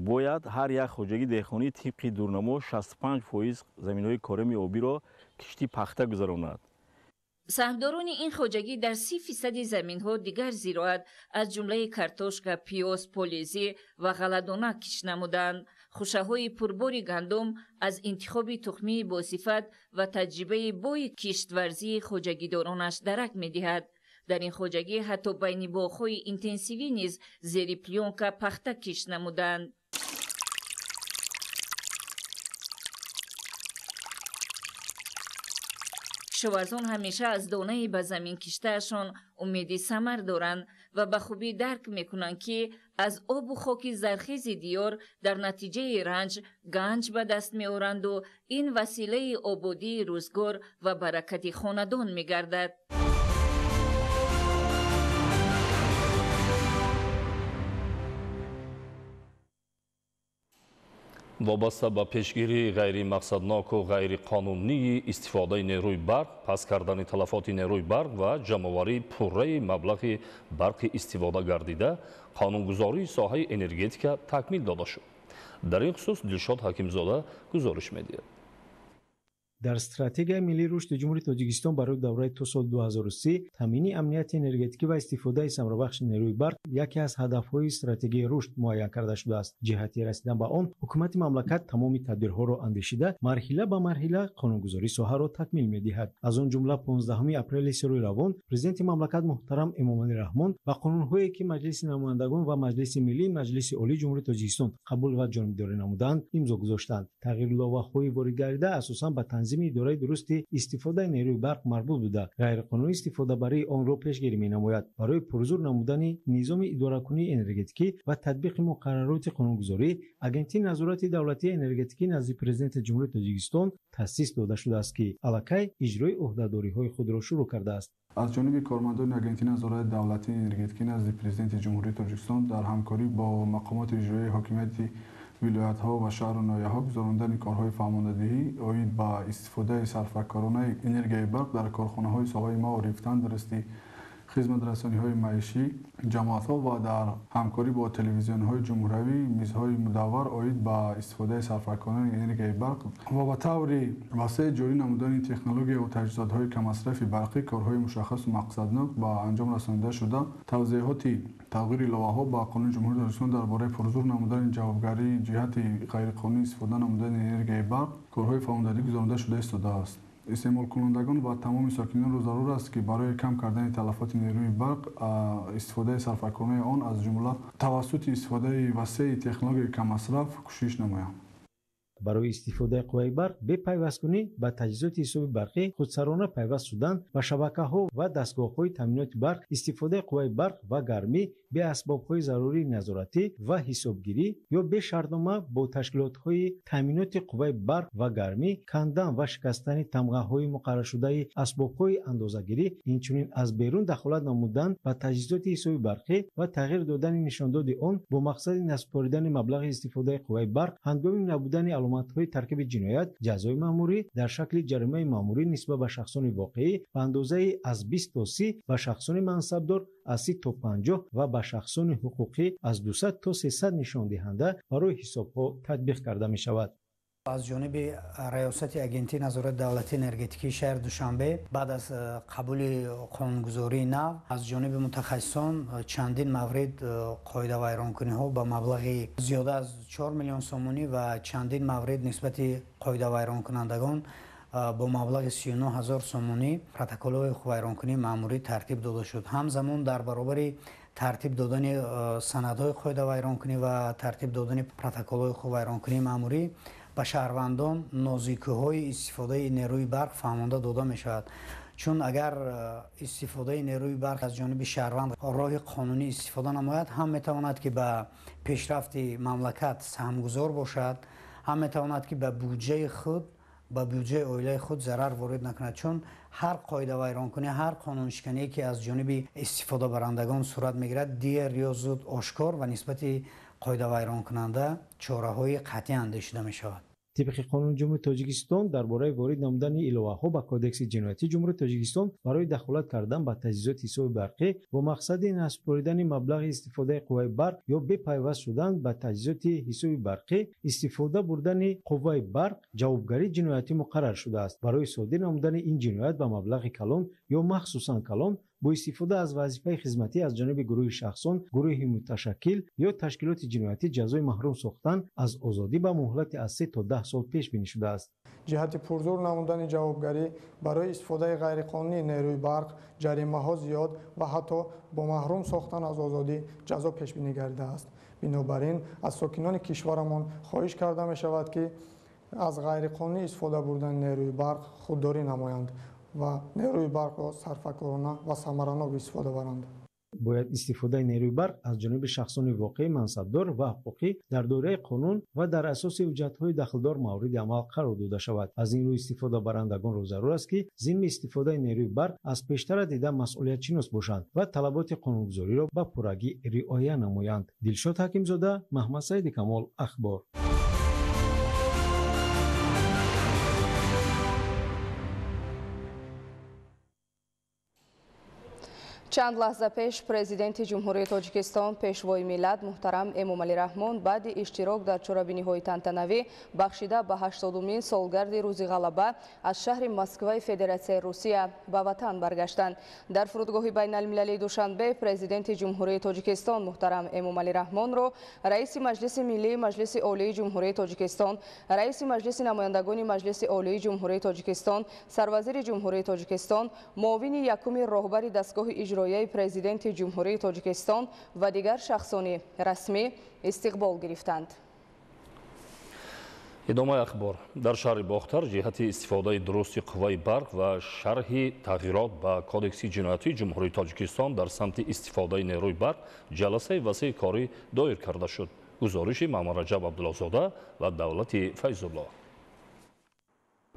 бояд ҳар як хоҷагии деҳқонӣ тибқи дурнамо 65% заминҳои кореми обиро кишти пахта гузаронад. саҳмдорони ин хоҷагӣ дар 30% заминҳо дигар зироат аз ҷумлаи картошка, пиёз, полезӣ ва ғалладона кишт намуданд. хушаҳои пурбори гандум аз интихоби тухмии босифат ва таҷрибаи бои киштварзии хоҷагидоронаш дарак медиҳад. дар ин хоҷагӣ ҳатто байни боғҳои интенсивӣ низ зери плёнка пахта кишт намуданд. кишоварзон ҳамеша аз донаи ба замин киштаашон умеди самар доранд ва ба хубӣ дарк мекунанд ки аз обу хоки зархези диёр дар натиҷаи ранҷ ганҷ ба даст меоранду ин василаи ободии рӯзгор ва баракати хонадон мегардад. вобаста ба пешгирии ғайримақсадноку ғайриқонунии истифодаи нерӯи барқ, пас кардани талафоти нерӯи барқ ва ҷамъоварии пурраи маблағи барқи истифода гардида, қонунгузории соҳаи энергетика такмил дода шуд. дар ин хусус Дилшод Ҳакимзода гузориш медиҳад. дар стратегияи миллии рушди ҷумҳурии Тоҷикистон барои давраи то соли 2030 таъмини амнияти энергетикӣ ва истифодаи самробахши нерӯи барқ яке аз ҳадафҳои стратегияи рушд муайян карда шудааст. ҷиҳати расидан ба он ҳукумати мамлакат тамоми тадбирҳоро андешида марҳила ба марҳила қонунгузории соҳаро такмил медиҳад. аз он ҷумла 15 апрели соли равон президенти мамлакат муҳтарам Эмомалӣ Раҳмон ба қонунҳое ки маҷлиси намояндагон ва маҷлиси миллии маҷлиси олии ҷумҳурии Тоҷикистон қабул ва ҷонибдорӣ намуданд имзо гузоштанд. тағйирловаҳои ворид гардида асосан ба танзими идораи дурусти истифодаи нерӯи барқ марбут буда ғайриқонунӣ истифодабарии онро пешгирӣ менамояд. барои пурзур намудани низоми идоракунии энергетикӣ ва татбиқи муқаррароти қонунгузорӣ агентии назорати давлатии энергетикӣ назди президенти ҷумҳурии Тоҷикистон таъсис дода шудааст ки аллакай иҷрои ӯҳдадориҳои худро шурӯъ кардааст. аз ҷониби кормандони агентии назорати давлатии энергетикӣ назди президенти ҷумҳурии Тоҷикистон дар ҳамкорӣ бо мақомоти иҷроии ҳокимияти вилоятҳо ва шаҳру ноҳияҳо гузарондани корҳои фаҳмондадиҳӣ оид ба истифодаи сарфакоронаи энергияи барқ дар корхонаҳои соҳаи маориф, тандурустӣ, хизматрасониҳои маишӣ, ҷамоатҳо ва дар ҳамкорӣ бо телевизионҳои ҷумҳуравӣ мизҳои мудаввар оид ба истифодаи сарфакоронаи энергияи барқ ва ба таври васеъ ҷорӣ намудани технология ва таҷҳизотҳои камасрафи барқӣ корҳои мушаххасу мақсаднок ба анҷом расонида шуда тавзеҳоти тағйири иловаҳо ба Қонуни ҷумҳурии Тоҷикистон дар бораи пурзур намудани ҷавобгарии ҷиҳати ғайриқонунӣ истифода намудани энергияи барқ корҳои фаҳмондадӣ гузаронда шуда истодааст. истеъмолкунандагон ва тамоми сокинонро зарур аст ки барои кам кардани талафоти нерӯи барқ истифодаи сарфакоронаи он аз ҷумла тавассути истифодаи васеъи технологияи камасраф кӯшиш намоянд. барои истифодаи қувваи барқ бепайвасткунӣ ба таҷҳизоти ҳисоби барқӣ худсарона пайваст шудан ба шабакаҳо ва дастгоҳҳои таъминоти барқ истифодаи қувваи барқ ва гармӣ бе асбобҳои зарурии назоратӣ ва ҳисобгирӣ ё бе шартнома бо ташкилотҳои таъминоти қувваи барқ ва гармӣ кандан ва шикастани тамғаҳои муқарраршудаи асбобҳои андозагирӣ инчунин аз берун дахолат намудан ба таҷҳизоти ҳисоби барқӣ ва тағйир додани нишондоди он бо мақсади насборидани маблағи истифодаи қувваи барқ ҳангоми набудани аломатҳои таркиби ҷиноят ҷазои маъмурӣ дар шакли ҷаримаи маъмурӣ нисбат ба шахсони воқеӣ ба андозаи аз 20 то 30 ба шахсони мансабдор аз 30 то 50 ва ба шахсони ҳуқуқӣ аз 200 то 300 нишондиҳанда барои ҳисобҳо татбиқ карда мешавад. аз ҷониби раёсати агентии назорати давлатии энергетикии шаҳри Душанбе баъд аз қабули қонунгузории нав аз ҷониби мутахассисон чандин маврид қоидавайронкуниҳо ба маблағи зиёда аз 4 миллион сомонӣ ва чандин маврид нисбати қоидавайронкунандагон бо маблағи 39 000 сомонӣ протоколҳои вайронкунии маъмурӣ тартиб дода шуд. ҳамзамон дар баробари тартиб додани санадҳои қоидавайронкунӣ ва тартиб додани протоколҳои вайронкунии маъмурӣ ба шаҳрвандон нозикиҳои истифодаи нерӯи барқ фаҳмонда дода мешавад. чун агар истифодаи нерӯи барқ аз ҷониби шаҳрванд роҳи қонунӣ истифода намояд, ҳам метавонад ки ба пешрафти мамлакат саҳмгузор бошад, ҳам метавонад ки ба бюҷаи худ ба бюҷаи оилаи худ зарар ворид накунад, чун ҳар қоидавайронкунӣ, ҳар қонуншикание ки аз ҷониби истифодабарандагон сурат мегирад дер ё зуд ошкор ва нисбати қоидавайронкунанда чораҳои қатъӣ андешида мешавад. طبق قانون جمهوری تاجیکستان درباره وارد نمودن ایلوه‌ها به کودکس جنایتی جمهوری تاجیکستان برای دخالت کردن به تجهیزات حساب برقی با مقصد نصب بریدن مبلغ استفاده قوه برق یا بپیوست شدن به تجهیزات حساب برقی استفاده بردن قوه برق جوابگری جنایتی مقرر شده است. برای صادر نمودن این جنایت به مبلغ کلان یا مخصوصا کلان با استفاده از وظیفه خدمتی از جانب گروه شخصان، گروه متشکل یا تشکیلات جنایتی جزای محروم ساختن از آزادی به مهلت از 3 تا 10 سال پیش بینی شده است. جهت پرزور نمودن جوابگری برای استفاده غیرقانونی نیروی برق جریمه‌ها زیاد و حتی با محروم ساختن از آزادی جزا پیش بینی گردیده است. بنابراین از ساکنان کشورمان خواهش کرده می شود که از غیرقانونی استفاده بردن نیروی برق خودداری نمایند و نیروی برق را صرفه‌کارانه و ثمره‌ناک استفاده برند. باید استفاده نیروی برق از جانب شخصان واقعی منصبدار و حقوقی در دایره قانون و در اساس حجت‌های دخلدار مورد عمل قرار داده شود. از این رو استفاده برندگان را ضرور است که ضمن استفاده نیروی برق از پیشتر دیده مسئولیت شناس باشند و طلبات قانونگذاری را به پرگی رعایت نمایند. دلشاد حکیمزاده، محمد سعید کمال، اخبار. چند لحظه پیش پرزیدنت جمهوری تاجیکستان پیشوای ملت محترم امومعلی رحمون بعد اشتراک در چورابینی‌های تантанавӣ бахшида ба 80-мин солгарди рӯзи ғалаба аз шаҳри Москваи Федератсияи Русия ба ватан баргаштанд. Дар фурудгоҳи байналмилалии Душанбе президенти ҷумҳурии Тоҷикистон муҳтарам Эмомалӣ Раҳмонро раиси Маҷлиси Миллии Маҷлиси Олии Ҷумҳурии Тоҷикистон, раиси Маҷлиси намояндагони Маҷлиси Олии Ҷумҳурии Тоҷикистон, сарвазири Ҷумҳурии Тоҷикистон, муовини якуми роҳбари дастгоҳи иҷроияи президенти ҷумҳурии Тоҷикистон ва дигар шахсони расмӣ истиқбол гирифтанд. идомаи ахбор. дар шаҳри бохтар ҷиҳати истифодаи дурусти қувваи барқ ва шарҳи тағйирот ба кодекси ҷиноятии ҷумҳурии Тоҷикистон дар самти истифодаи нерӯи барқ ҷаласаи васеъи корӣ доир карда шуд. гузориши Маҳмараҷаб Абдуллозода ва Давлати Файзулло.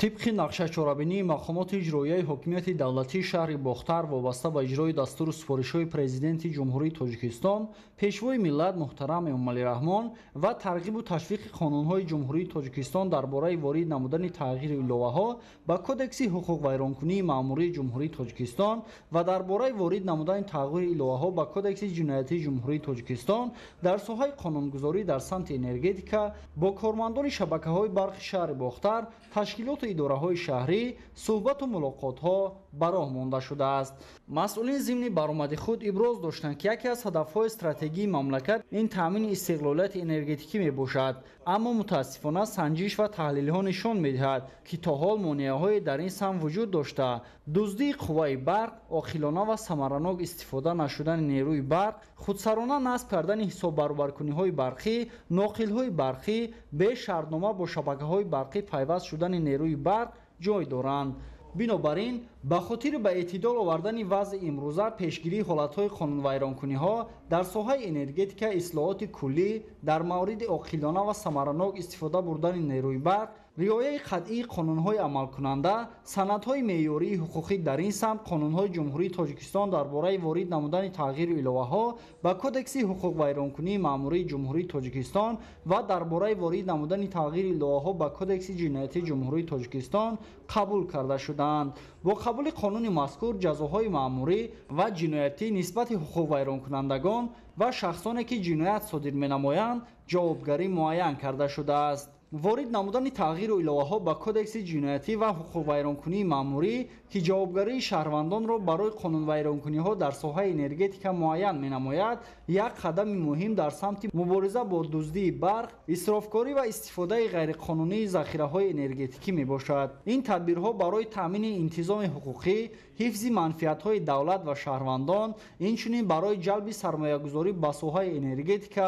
طبق نقشه چورابینی مقامات اجرایی حکومت دولتی شهر باختر وابسته به اجرای دستور سفارش‌های پرزیدنت جمهوری تاجیکستان پیشوای ملت محترم امومعلی رحمان و ترغیب و تشویق قانون‌های جمهوری تاجیکستان درباره وارد نمودن تغییر ایلوه‌ها به کدکس حقوق ویرانکنی مأموری جمهوری تاجیکستان و درباره وارد نمودن تغییر ایلوه‌ها به کدکس جنایتی جمهوری تاجیکستان در ساحه قانونگذاری در سمت انرژتیکا با کارمندان شبکه‌های برق شهر باختر تشکیلات اداره‌های شهری صحبت و ملاقات‌ها به راه مانده شده است. مسئولین ضمن برآمد خود ابراز داشتند که یکی از هدف‌های استراتژیکی مملکت این تامین استقلالیت انرژتیکی میباشد، اما متاسفانه سنجش و تحلیل‌ها نشان می‌دهد که تا حال مانع‌هایی در این سمت وجود داشته. دزدی قوه برق، عاقلانه و ثمره‌ناک استفاده نشدن نیروی برق، خودسرانه نصب کردن حساب برآورکنی‌های برقی، ناقل‌های برقی، به شرطنامه با شبکه‌های برقی پیوست شدن نیروی برق جای دارند. بنابراین به خاطر به اعتدال آوردن وضع امروزه پیشگیری حالت‌های قانون‌ویرانکنی‌ها در ساحه انرژتیک اصلاحات کلی در مورد عاقلانه و ثمره‌ناک استفاده بردن نیروی برق، رعایت قطعی قانون‌های عمل کننده، سندهای معیاری حقوقی در این سمت قانون‌های جمهوری تاجیکستان درباره وارد نمودن تغییر ایلوه‌ها به کدکس حقوق ویرانکنی مأموری جمهوری تاجیکستان و درباره وارد نمودن تغییر ایلوه‌ها به کدکس جنایتی جمهوری تاجیکستان قبول کرده شدند. با قبول قانون مذکور جزاهای مأموری و جنایتی نسبت حقوق ویرانکنندگان و شخصانی که جنایت صادر می‌نمایند جوابگری معین کرده شده است. وارد نمودن تغییر ایلوه‌ها به کدکس جنایتی و حقوق ویرانکنی مأموری که جوابگری شهروندان را برای قانون ویرانکنی‌ها در ساحه انرژتیک معین می‌نماید، یک قدم مهم در سمت مبارزه با دزدی برق، اسرافکاری و استفاده غیرقانونی ذخیره‌های انرژتیکی میباشد. این تدبیرها برای تامین انتظام حقوقی، حفظ منفعت‌های دولت و شهروندان، اینچنین برای جلب سرمایه‌گذاری به ساحه انرژتیک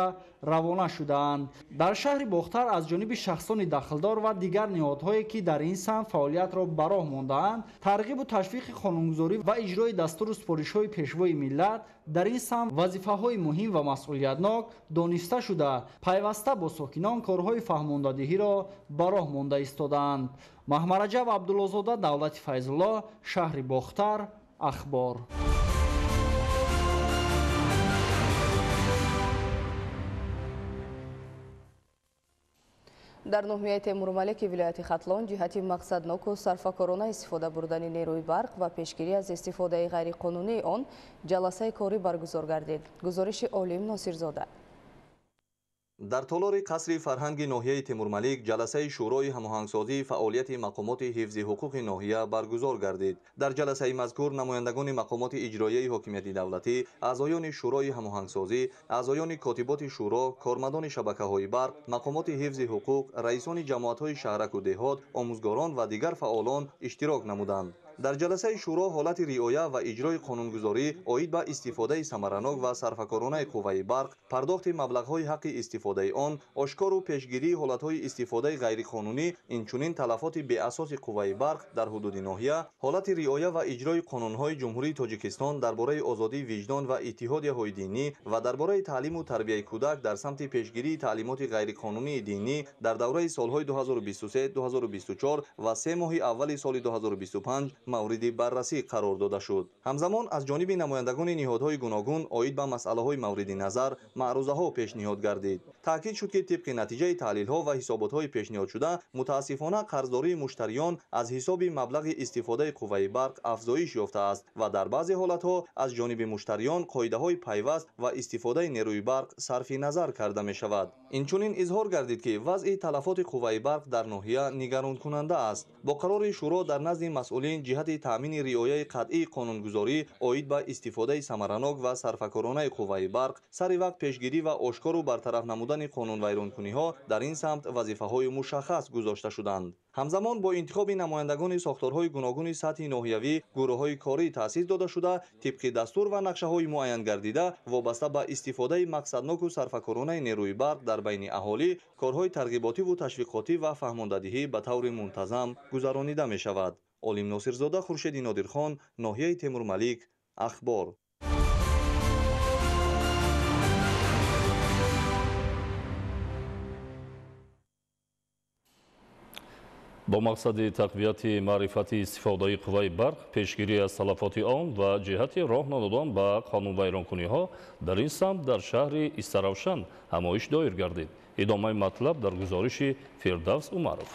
روانه شدند. در شهر باختر از جانب شخصان دخلدار و دیگر نهادهایی که در این سمت فعالیت را به راه مانده‌اند، ترغیب و تشویق قانونگذاری و اجرای دستور سفارش‌های پیشوای ملت در این سمت وظیفه‌های مهم و مسئولیتناک دانسته شده پیوسته با ساکنان کارهای فهماندهی را به راه مانده ایستادند. محمد عبدالله‌زاده، دولت فیض‌الله، شهر باختر، اخبار. дар ноҳияи Темурмалики вилояти Хатлон ҷиҳати мақсадноку сарфакорона истифода бурдани нерӯи барқ ва пешгирӣ аз истифодаи ғайриқонунии он ҷаласаи корӣ баргузор гардид. Гузориши Олим Носирзода. дар толори қасри фарҳанги ноҳияи Темурмалик ҷаласаи шӯрои ҳамоҳангсозии фаъолияти мақомоти ҳифзи ҳуқуқи ноҳия баргузор гардид. дар ҷаласаи мазкур намояндагони мақомоти иҷроияи ҳокимияти давлатӣ, аъзоёни шӯрои ҳамоҳангсозӣ, аъзоёни котиботи шӯро, кормандони шабакаҳои барқ, мақомоти ҳифзи ҳуқуқ, раисони ҷамоатҳои шаҳраку деҳот, омӯзгорон ва дигар фаъолон иштирок намуданд. дар ҷаласаи шӯро ҳолати риоя ва иҷрои қонунгузорӣ оид ба истифодаи самаранок ва сарфакоронаи қувваи барқ, пардохти маблағҳои ҳаққи истифодаи он, ошкору пешгирии ҳолатҳои истифодаи ғайриқонунӣ, инчунин талафоти беасоси қувваи барқ дар ҳудуди ноҳия, ҳолати риоя ва иҷрои қонунҳои ҷумҳурии Тоҷикистон дар бораи озодии виҷдон ва иттиҳодияҳои динӣ ва дар бораи таълиму тарбияи кӯдак дар самти пешгирии таълимоти ғайриқонунии динӣ дар давраи солҳои 2023-2024 ва 3 моҳи аввали соли 2025 мавриди баррасӣ қарор дода шуд. ҳамзамон аз ҷониби намояндагони ниҳодҳои гуногун оид ба масъалаҳои мавриди назар маърузаҳо пешниҳод гардид. таъкид шуд ки тибқи натиҷаи таҳлилҳо ва ҳисоботҳои пешниҳодшуда мутаассифона қарздории муштариён аз ҳисоби маблағи истифодаи қувваи барқ афзоиш ёфтааст ва дар баъзе ҳолатҳо аз ҷониби муштариён қоидаҳои пайваст ва истифодаи нерӯи барқ сарфи назар карда мешавад. инчунин изҳор гардид ки вазъи талафоти қувваи барқ дар ноҳия нигаронкунанда аст. бо қарори шӯро дар назди масъулин ҷиҳати таъмини риояи қатъии қонунгузорӣ оид ба истифодаи самаранок ва сарфакоронаи қувваи барқ, сари вақт пешгирӣ ва ошкору бартараф намудани қонунвайронкуниҳо дар ин самт вазифаҳои мушаххас гузошта шуданд. ҳамзамон бо интихоби намояндагони сохторҳои гуногуни сатҳи ноҳиявӣ гурӯҳҳои корӣ таъсис дода шуда, тибқи дастур ва нақшаҳои муайян гардида вобаста ба истифодаи мақсадноку сарфакоронаи нерӯи барқ дар байни аҳолӣ корҳои тарғиботиву ташвиқотӣ ва фаҳмондадиҳӣ ба таври мунтазам гузаронида мешавад. Олим Носирзода, Хуршеди Нодирхон, ноҳияи Темурмалик, Ахбор. бо мақсади тақвияти маърифати истифодаи қувваи барқ, пешгирӣ аз талафоти он ва ҷиҳати роҳ надодан ба қонунвайронкуниҳо дар ин самт дар шаҳри Истаравшан ҳамоиш доир гардид. идомаи матлаб дар гузориши Фирдавс Умаров.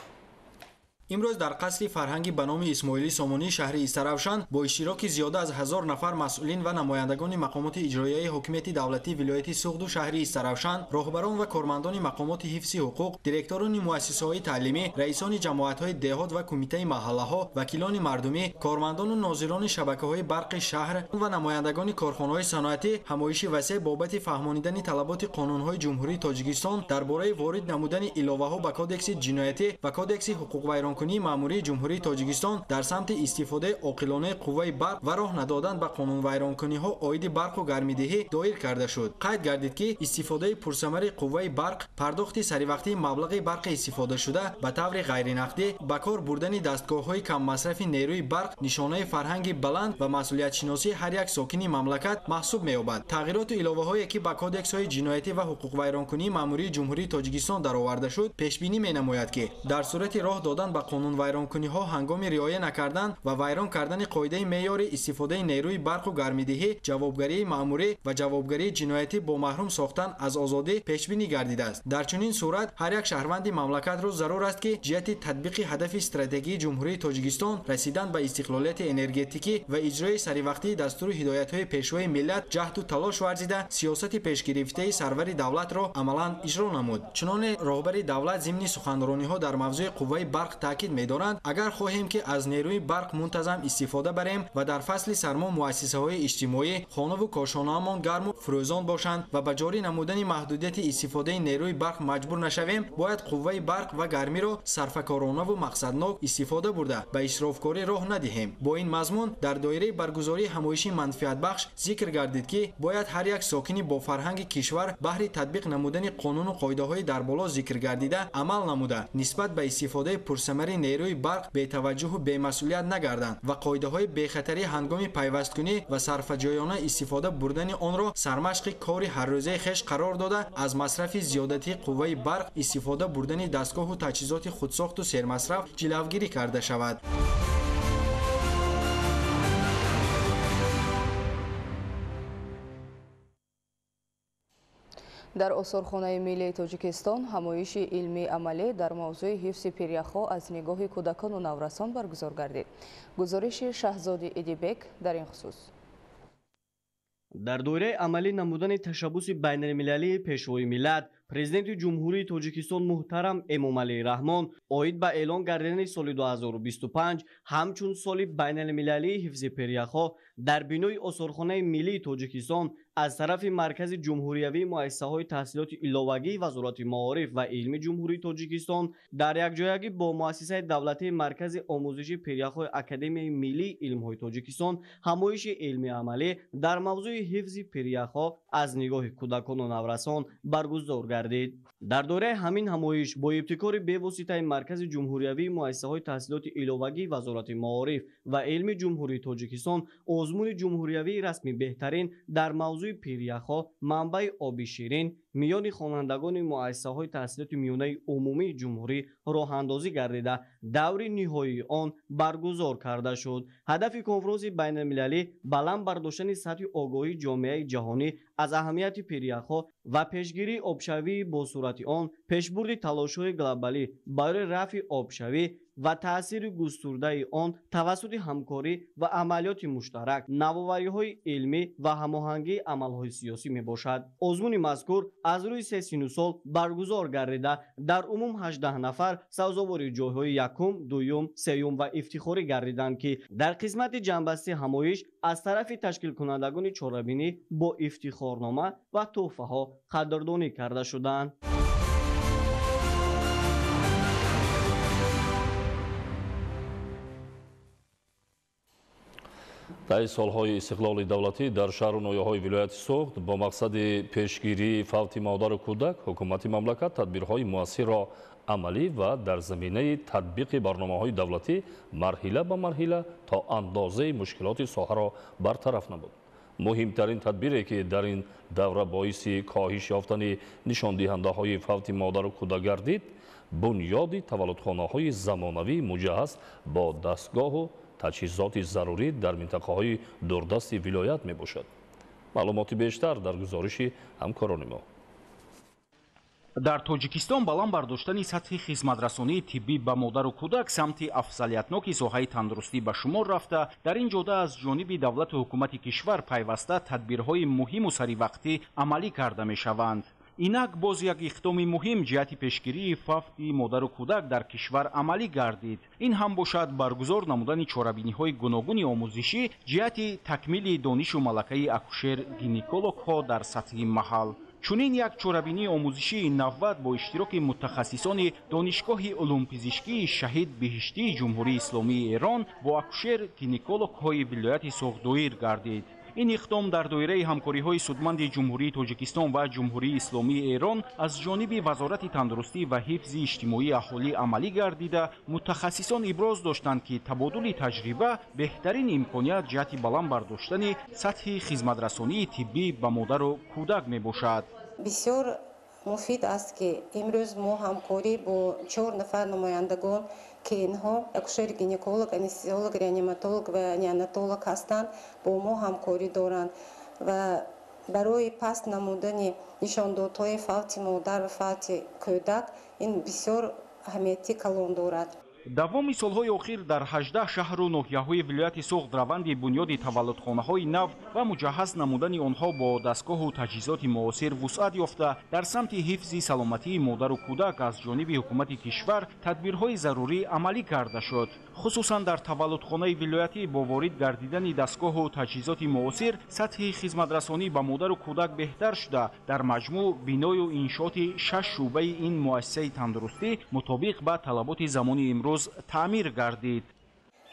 имрӯз дар қасри фарҳанги ба номи Исмоили Сомонӣ шаҳри Истаравшан бо иштироки зиёда аз 1000 нафар масъулин ва намояндагони мақомоти иҷроияи ҳокимияти давлатии вилояти Суғду шаҳри Истаравшан, роҳбарон ва кормандони мақомоти ҳифзи ҳуқуқ, директорони муассисаҳои таълимӣ, раисони ҷамоатҳои деҳот ва кумитаи маҳаллаҳо, вакилони мардумӣ, кормандону нозирони шабакаҳои барқи шаҳр ва намояндагони корхонаҳои саноатӣ ҳамоиши васеъ бобати фаҳмонидани талаботи қонунҳои ҷумҳурии Тоҷикистон дар бораи ворид намудани иловаҳо ба кодекси ҷиноятӣ ва кодекси ҳуқуқвайронкунии маъмурии ҷумҳурии Тоҷикистон дар самти истифодаи оқилонаи қувваи барқ ва роҳ надодан ба қонунвайронкуниҳо оиди барқу гармидиҳӣ доир карда шуд. қайд гардид ки истифодаи пурсамари қувваи барқ, пардохти саривақтии маблағи барқи истифодашуда ба таври ғайринақдӣ, ба кор бурдани дастгоҳҳои каммасрафи нерӯи барқ нишонаи фарҳанги баланд ва масъулиятшиносии ҳар як сокини мамлакат маҳсуб меёбад. тағйироту иловаҳое ки ба кодексҳои ҷиноятӣ ва ҳуқуқвайронкунии маъмурии ҷумҳурии Тоҷикистон дароварда шуд, пешбинӣ менамояд ки дар сурати роҳ додан ба қонунвайронкуниҳо ҳангоми риоя накардан ва вайрон кардани қоидаи меъёри истифодаи нерӯи барқу гармидиҳӣ, ҷавобгарии маъмурӣ ва ҷавобгарии ҷиноятӣ бо маҳрум сохтан аз озодӣ пешбинӣ гардидааст. дар чунин сурат ҳар як шаҳрванди мамлакатро зарур аст ки ҷиҳати татбиқи ҳадафи стратегии ҷумҳурии Тоҷикистон расидан ба истиқлолияти энергетикӣ ва иҷрои саривақтии дастури ҳидоятҳои пешвои миллат ҷаҳду талош варзида сиёсати пешгирифтаи сарвари давлатро амалан иҷро намуд. чуноне роҳбари давлат зимни суханрониҳо дар мавзӯи қувваи барқ таъкид медоранд, агар хоҳем ки аз нерӯи барқ мунтазам истифода барем ва дар фасли сармо муассисаҳои иҷтимоӣ, хонаву кошонаамон гарму фурӯзон бошанд ва ба ҷорӣ намудани маҳдудияти истифодаи нерӯи барқ маҷбур нашавем, бояд қувваи барқ ва гармиро сарфакоронаву мақсаднок истифода бурда ба исрофкорӣ роҳ надиҳем. бо ин мазмун дар доираи баргузории ҳамоиши манфиатбахш зикр гардид ки бояд ҳар як сокини бо фарҳанги кишвар баҳри татбиқ намудани қонуну қоидаҳои дар боло зикр гардида амал намуда нисбат ба истифодаи пурсамари нерӯи барқ бетаваҷҷӯҳу бемасъулият нагарданд ва қоидаҳои бехатарӣ ҳангоми пайвасткунӣ ва сарфаҷоёна истифода бурдани онро сармашқи кори ҳаррӯзаи хеш қарор дода аз масрафи зиёдатии қувваи барқ истифода бурдани дастгоҳу таҷҳизоти худсохту сермасраф ҷилавгирӣ карда шавад. در آثارخانه ملی تاجیکستان همایش علمی عملی در موضوع حفظ پیریخ‌ها از نگاه کودکان و نورسان برگزار گردید. گزارش شهزاده ادیبک در این خصوص. در دوره عملی نمودن تشبث بین المللی پیشوای ملت، پرزیدنت جمهوری تاجیکستان محترم امامعلی رحمان اوید به اعلان گردیدن سال 2025 همچون سال بین المللی حفظ پیریخ‌ها در بینای آثارخانه ملی تاجیکستان از طرف مرکز جمهوریوی مؤسسه‌های تحصیلات علاوگی وزارت معارف و علم جمهوری تاجیکستان در یکجایگی با مؤسسه دولتی مرکز آموزشی پیریخ‌های اکادمی ملی علم‌های تاجیکستان همایش علمی عملی در موضوع حفظ پیریخ‌ها از نگاه کودکان و نورسان برگزار گردید. در دوره همین همایش با ابتکار بواسطه مرکز جمهوریوی مؤسسه‌های تحصیلات علاوگی وزارت معارف و علم جمهوری تاجیکستان آزمون جمهوریوی رسمی بهترین در موضوع پیریخ‌ها منبع آب شیرین میان خوانندگان مؤسسه‌های تحصیلات میانه عمومی جمهوری راه اندازی گردیده دور نهایی آن برگزار کرده شد. هدف کنفرانس بین المللی بلند برداشتن سطح آگاهی جامعه جهانی از اهمیت پیریخ‌ها و پیشگیری آبشوی با صورت آن، پیشبرد تلاش‌های گلوبالی برای رفع آبشوی و تأثیر گسترده آن توسط همکاری و عملیات مشترک، نوآوری‌های علمی و هماهنگی عمل‌های سیاسی میباشد. آزمون مذکور از روی 3 سال برگزار گردیده در عموم 18 نفر سازوار جای‌های یکم، دوم، سوم و افتخاری گردیدند که در قسمت جنبسته همایش از طرف تشکیل کنندگان چهاربینی با افتخارنامه و تحفه‌ها قدردانی کرده شدند. در سالهای استقلال دولتی در شهر و ناحیه‌های ولایت سوخت با مقصد پیشگیری فوت مادر و کودک، حکومت مملکت تدبیرهای مؤثر را عملی و در زمینه تطبیق برنامه‌های دولتی مرحله به مرحله تا اندازه مشکلات ساحه را برطرف نمود. مهمترین تدبیری که در این دوره باعث کاهش یافتن نشاندهنده‌های فوت مادر و کودک گردید، بنیاد تولدخانه‌های زمانوی مجهز با دستگاه و تجهیزات ضروری در منطقه‌های دوردست ولایت میباشد. معلومات بیشتر در گزارش همکاران ما. در توجیکستان баланд бардоштани сатҳи хизматрасонии тиббӣ ба модару кӯдак самти афзалиятноки соҳаи тандурустӣ ба шумор рафта, дар ин ҷода аз ҷониби давлату ҳукумати кишвар пайваста тадбирҳои муҳиму саривақтӣ амалӣ карда мешаванд. инак боз як иқдоми муҳим ҷиҳати пешгирии фавти модару кӯдак дар кишвар амалӣ гардид. ин ҳам бошад баргузор намудани чорабиниҳои гуногуни омӯзишӣ ҷиҳати такмили донишу малакаи акушер гинекологҳо дар сатҳи маҳал. чунин як чорабинии омӯзишии навбат бо иштироки мутахассисони донишгоҳи улумпизишкии шаҳид биҳиштии ҷумҳурии исломии эрон бо акушер гинекологҳои вилояти соғдоир гардид. ин иқдом дар доираи ҳамкориҳои судманди ҷумҳурии тоҷикистон ва ҷумҳурии исломии эрон аз ҷониби вазорати тандурустӣ ва ҳифзи иҷтимоии аҳолӣ амалӣ гардида, мутахассисон иброз доштанд ки табодули таҷриба беҳтарин имконият ҷиҳати баланд бардоштани сатҳи хизматрасонии тиббӣ ба модару кӯдак мебошад. бисёр муфид аст ки имрӯз мо ҳамкорӣ бо 4 нафар намояндагон ки инҳо акушер гинеколог, анестезиолог, реаниматолог ва неонатолог ҳастанд, бо мо ҳамкорӣ доранд ва барои паст намудани нишондодҳои фавти модар ва фавти кӯдак ин бисёр аҳамияти калон дорад. давоми солҳои охир дар 18 шаҳру ноҳияҳои вилояти соғд раванди бунёди таваллудхонаҳои нав ва муҷаҳҳаз намудани онҳо бо дастгоҳу таҷҳизоти муосир вусъат ёфта, дар самти ҳифзи саломатии модару кӯдак аз ҷониби ҳукумати кишвар тадбирҳои зарурӣ амалӣ карда шуд. хусусан дар таваллудхонаи вилоятӣ бо ворид гардидани дастгоҳу таҷҳизоти муосир сатҳи хизматрасонӣ ба модару кӯдак беҳтар шуда, дар маҷмӯъ биную иншооти 6 шуъбаи ин муассисаи тандурустӣ мутобиқ ба талаботи замони имрӯз таъмир гардид.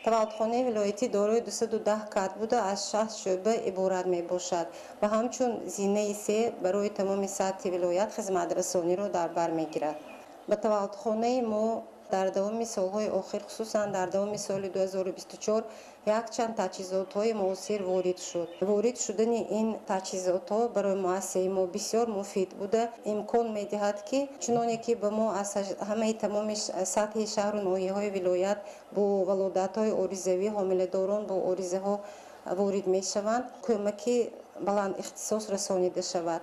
таваллудхонаи вилоятӣ дорои 210 кат буда аз 6 шуъба иборат мебошад ва ҳамчун зинаи 3 барои тамоми сатҳи вилоят хизматрасониро дар бар мегирад. ба таваллудхонаи мо дар давоми солҳои охир, хусусан дар давоми соли 2024 якчанд таҷҳизотҳои муосир ворид шудани ин таҷҳизотҳо барои муассисаи мо бисёр муфид буда имкон медиҳад ки чуноне ки ба мо аз ҳамаи тамоми сатҳи шаҳру ноҳияҳои вилоят бо валодатҳои оризавӣ ҳомиладорон бо оризаҳо ворид мешаванд, кӯмаки баланд ихтисос расонида шавад.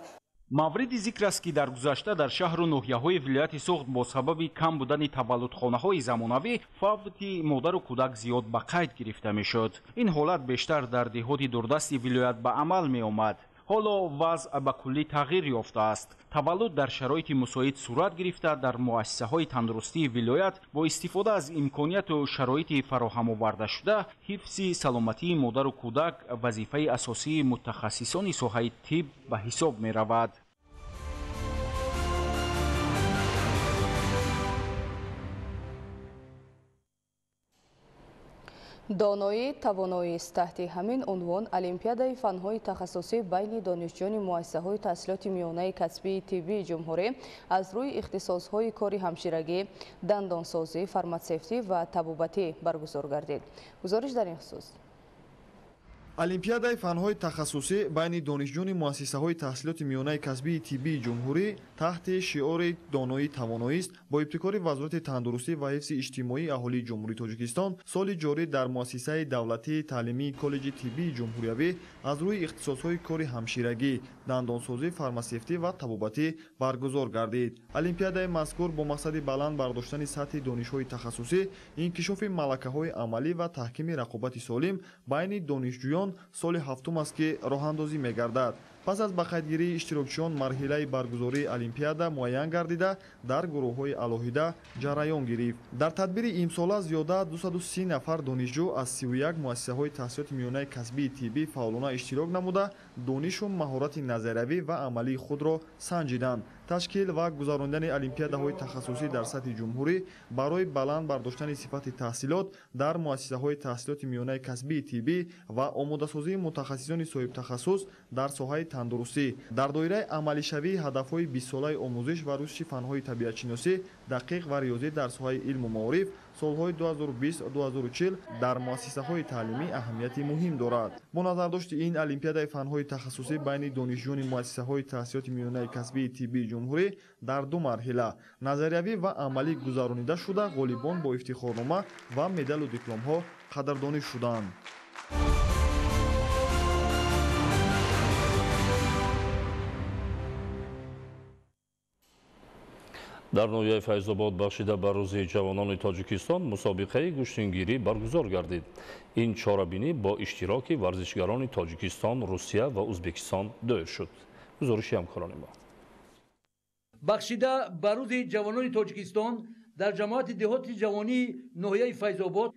мавриди зикр аст ки дар гузашта дар шаҳру ноҳияҳои вилояти суғд бо сабаби кам будани таваллудхонаҳои замонавӣ фавти модару кӯдак зиёд ба қайд гирифта мешуд. Ин ҳолат бештар дар деҳоти дурдасти вилоят ба амал меомад. ҳоло вазъ ба куллӣ тағйир ёфтааст. таваллуд дар шароити мусоид сурат гирифта дар муассисаҳои тандурустии вилоят бо истифода аз имконияту шароити фароҳамовардашуда ҳифзи саломатии модару кӯдак вазифаи асосии мутахассисони соҳаи тиб ба ҳисоб меравад. доноӣ тавоноист. таҳти ҳамин унвон олимпиадаи фанҳои тахассусӣ байни донишҷӯёни муассисаҳои таҳсилоти миёнаи касбии тиббии ҷумҳурӣ аз рӯи ихтисосҳои кори ҳамширагӣ, дандонсозӣ, фарматсевтӣ ва табобатӣ баргузор гардид. гузориш дар ин хусус. олимпиадаи фанҳои тахассусӣ байни донишҷӯёни муассисаҳои таҳсилоти миёнаи касбии тиббии ҷумҳурӣ таҳти шиори доноӣ тавоноист бо ибтикори вазорати тандурустӣ ва ҳифзи иҷтимоии аҳолии ҷумҳурии тоҷикистон соли ҷорӣ дар муассисаи давлатии таълимии коллеҷи тиббии ҷумҳуриявӣ аз рӯи ихтисосҳои кори ҳамширагӣ, дандонсозӣ, фармасевтӣ ва табобатӣ баргузор гардид. олимпиадаи мазкур бо мақсади баланд бардоштани сатҳи донишҳои тахассусӣ, инкишофи малакаҳои амалӣ ва таҳкими рақобати солим байни донишҷӯён соли ҳафтум аст ки роҳандозӣ мегардад. пас аз ба қайдгирии иштирокчиён марҳилаи баргузории олимпиада муайян гардида дар гурӯҳҳои алоҳида ҷараён гирифт. дар тадбири имсола зиёда 230 нафар донишҷӯ аз 31 муассисаҳои таҳсилоти миёнаи касбии тиббӣ фаъолона иштирок намуда донишу маҳорати назариявӣ ва амалии худро санҷиданд. ташкил ва гузарондани олимпиадаҳои тахассусӣ дар сатҳи ҷумҳурӣ барои баланд бардоштани сифати таҳсилот дар муассисаҳои таҳсилоти миёнаи касбии тиббӣ ва омодасозии мутахассисони соҳибтахассус дар соҳаи тандурустӣ дар доираи амалишавии ҳадафҳои 20-солаи омӯзиш ва рушди фанҳои табиатшиносӣ, дақиқ ва риёзӣ дар соҳаи илму маориф солҳои 2020-2040 дар муассисаҳои таълимӣ аҳамияти муҳим дорад. бо назардошти ин олимпиадаи фанҳои тахассусӣ байни донишҷӯёни муассисаҳои таҳсилоти миёнаи касбии тиббии ҷумҳурӣ дар ду марҳила назариявӣ ва амалӣ гузаронида шуда ғолибон бо ифтихорнома ва медалу дипломҳо қадрдонӣ шуданд. дар ноҳияи файзобод бахшида ба рӯзи ҷавонони тоҷикистон мусобиқаи гӯштингирӣ баргузор гардид. ин чорабинӣ бо иштироки варзишгарони тоҷикистон, русия ва ӯзбекистон доир шуд. гузориши ҳамкорони мо. бахшида ба рӯзи ҷавонони тоҷикистон дар ҷамоати деҳоти ҷавонии ноҳияи файзобод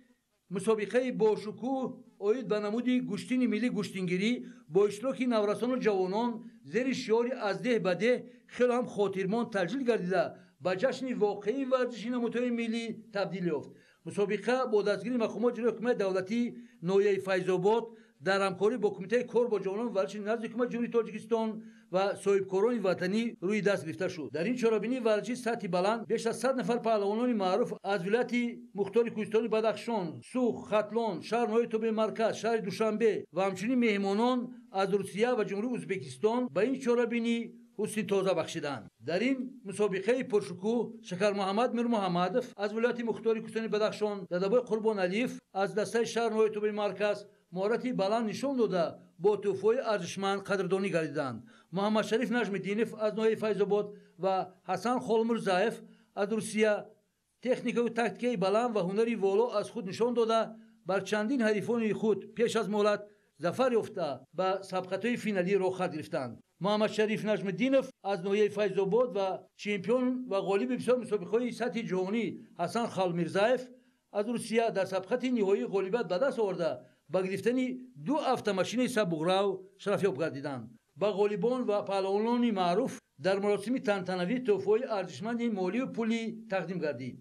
мусобиқаи бошукӯҳ оид ба намуди гӯштини миллӣ гӯштингирӣ бо иштироки наврасону ҷавонон зери шиори аз деҳ ба деҳ хело ҳам хотирмон таҷлил гардида ба ҷашни воқеии варзиши намудҳои миллӣ табдил ёфт. мусобиқа бо дастгирии мақомоти ҷои ҳукумати давлатии ноҳияи файзобод дар ҳамкорӣ бо кумитаи кор бо ҷавонони варзиши назди ҳукумати ҷумҳурии тоҷикистон ва соҳибкорони ватанӣ рӯи даст гирифта шуд. дар ин чорабинии варзиши сатҳи баланд беш аз 100 нафар паҳлавонони маъруф аз вилояти мухтори кӯҳистони Бадахшон, Сух, Хатлон, шаҳр ноҳияи Тобе Марказ, шаҳри Душанбе ва ҳамчунин меҳмонон аз Русия ва ҷумҳурии Ӯзбекистон ба ин чорабинӣ ҳусни тоза бахшиданд. дар ин мусобиқаи пуршукӯҳ Шакармуҳаммад Мирмуҳаммадов аз вилояти мухтори кӯҳистони Бадахшон, Дадабой Қурбоналиев аз дастаи шаҳр ноҳияи Тобе Марказ маҳорати баланд нишон дода бо тӯҳфаҳои арзишманд қадрдонӣ гардиданд. Муҳаммадшариф Нажмиддинов аз ноҳияи Файзобод ва Ҳасан Холмурзаев аз Русия техникаву тактикаи баланд ва ҳунари воло аз худ нишон дода бар чандин ҳарифони худ пеш аз моҳлат зафар ёфта ба сабқатҳои финалӣ рох хат гирифтанд. Муҳаммадшариф Нажмиддинов аз ноҳияи Файзобод ва чемпион ва ғолиби бисёр мусобиқаҳои сатҳи ҷаҳонӣ Ҳасан Холмурзаев аз Русия дар сабқати ниҳоӣ ғолибият ба даст оварда ба гирифтани 2 автомашини сабуғрав шарафёб гардиданд. ба ғолибон ва паҳлавонони маъруф дар маросими тантанавӣ тӯҳфаҳои арзишманди молию пулӣ тақдим гардид.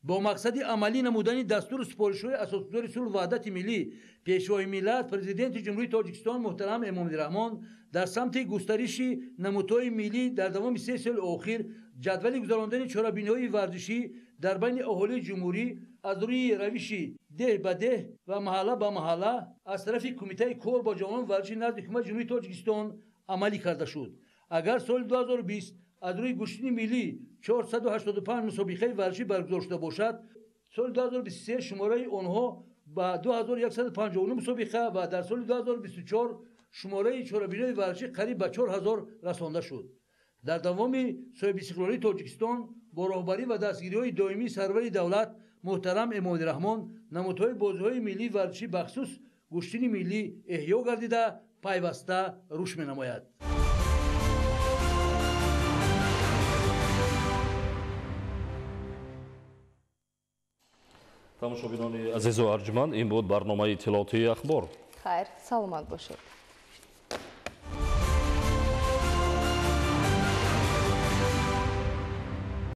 бо мақсади амалӣ намудани дастуру супоришҳои асосгузори сулҳу ваҳдати миллӣ, пешвои миллат Президенти ҷумҳурии Тоҷикистон муҳтарам Эмомалӣ Раҳмон дар самти густариши намудҳои миллӣ дар давоми 3 соли охир ҷадвали гузарондани чорабиниҳои варзишӣ дар байни аҳолии ҷумҳурӣ аз рӯи равиши деҳ ба деҳ ва маҳалла ба маҳалла аз тарафи кумитаи кор бо ҷавонони варзиши назди ҳукумати ҷумҳурии Тоҷикистон амалӣ карда шуд. агар соли 2020 аз рӯи гӯштини миллӣ 485 мусобиқаи варзишӣ баргузор шуда бошад, соли 2023 шумораи онҳо ба 2159 мусобиқа ва дар соли 2024 шумораи чорабиниҳои варзишӣ қариб ба 4000 расонда шуд. дар давоми соҳибистиқлолии тоҷикистон бо роҳбарӣ ва дастгириҳои доимии сарвари давлат муҳтарам эмомалираҳмон намудҳои бозиҳои миллии варзишӣ бахусус гӯштини миллӣ эҳьё гардида пайваста рушд менамояд. тамошобинони азизу арҷманд, ин буд барномаи иттилоотии ахбор. хайр саломат бошед.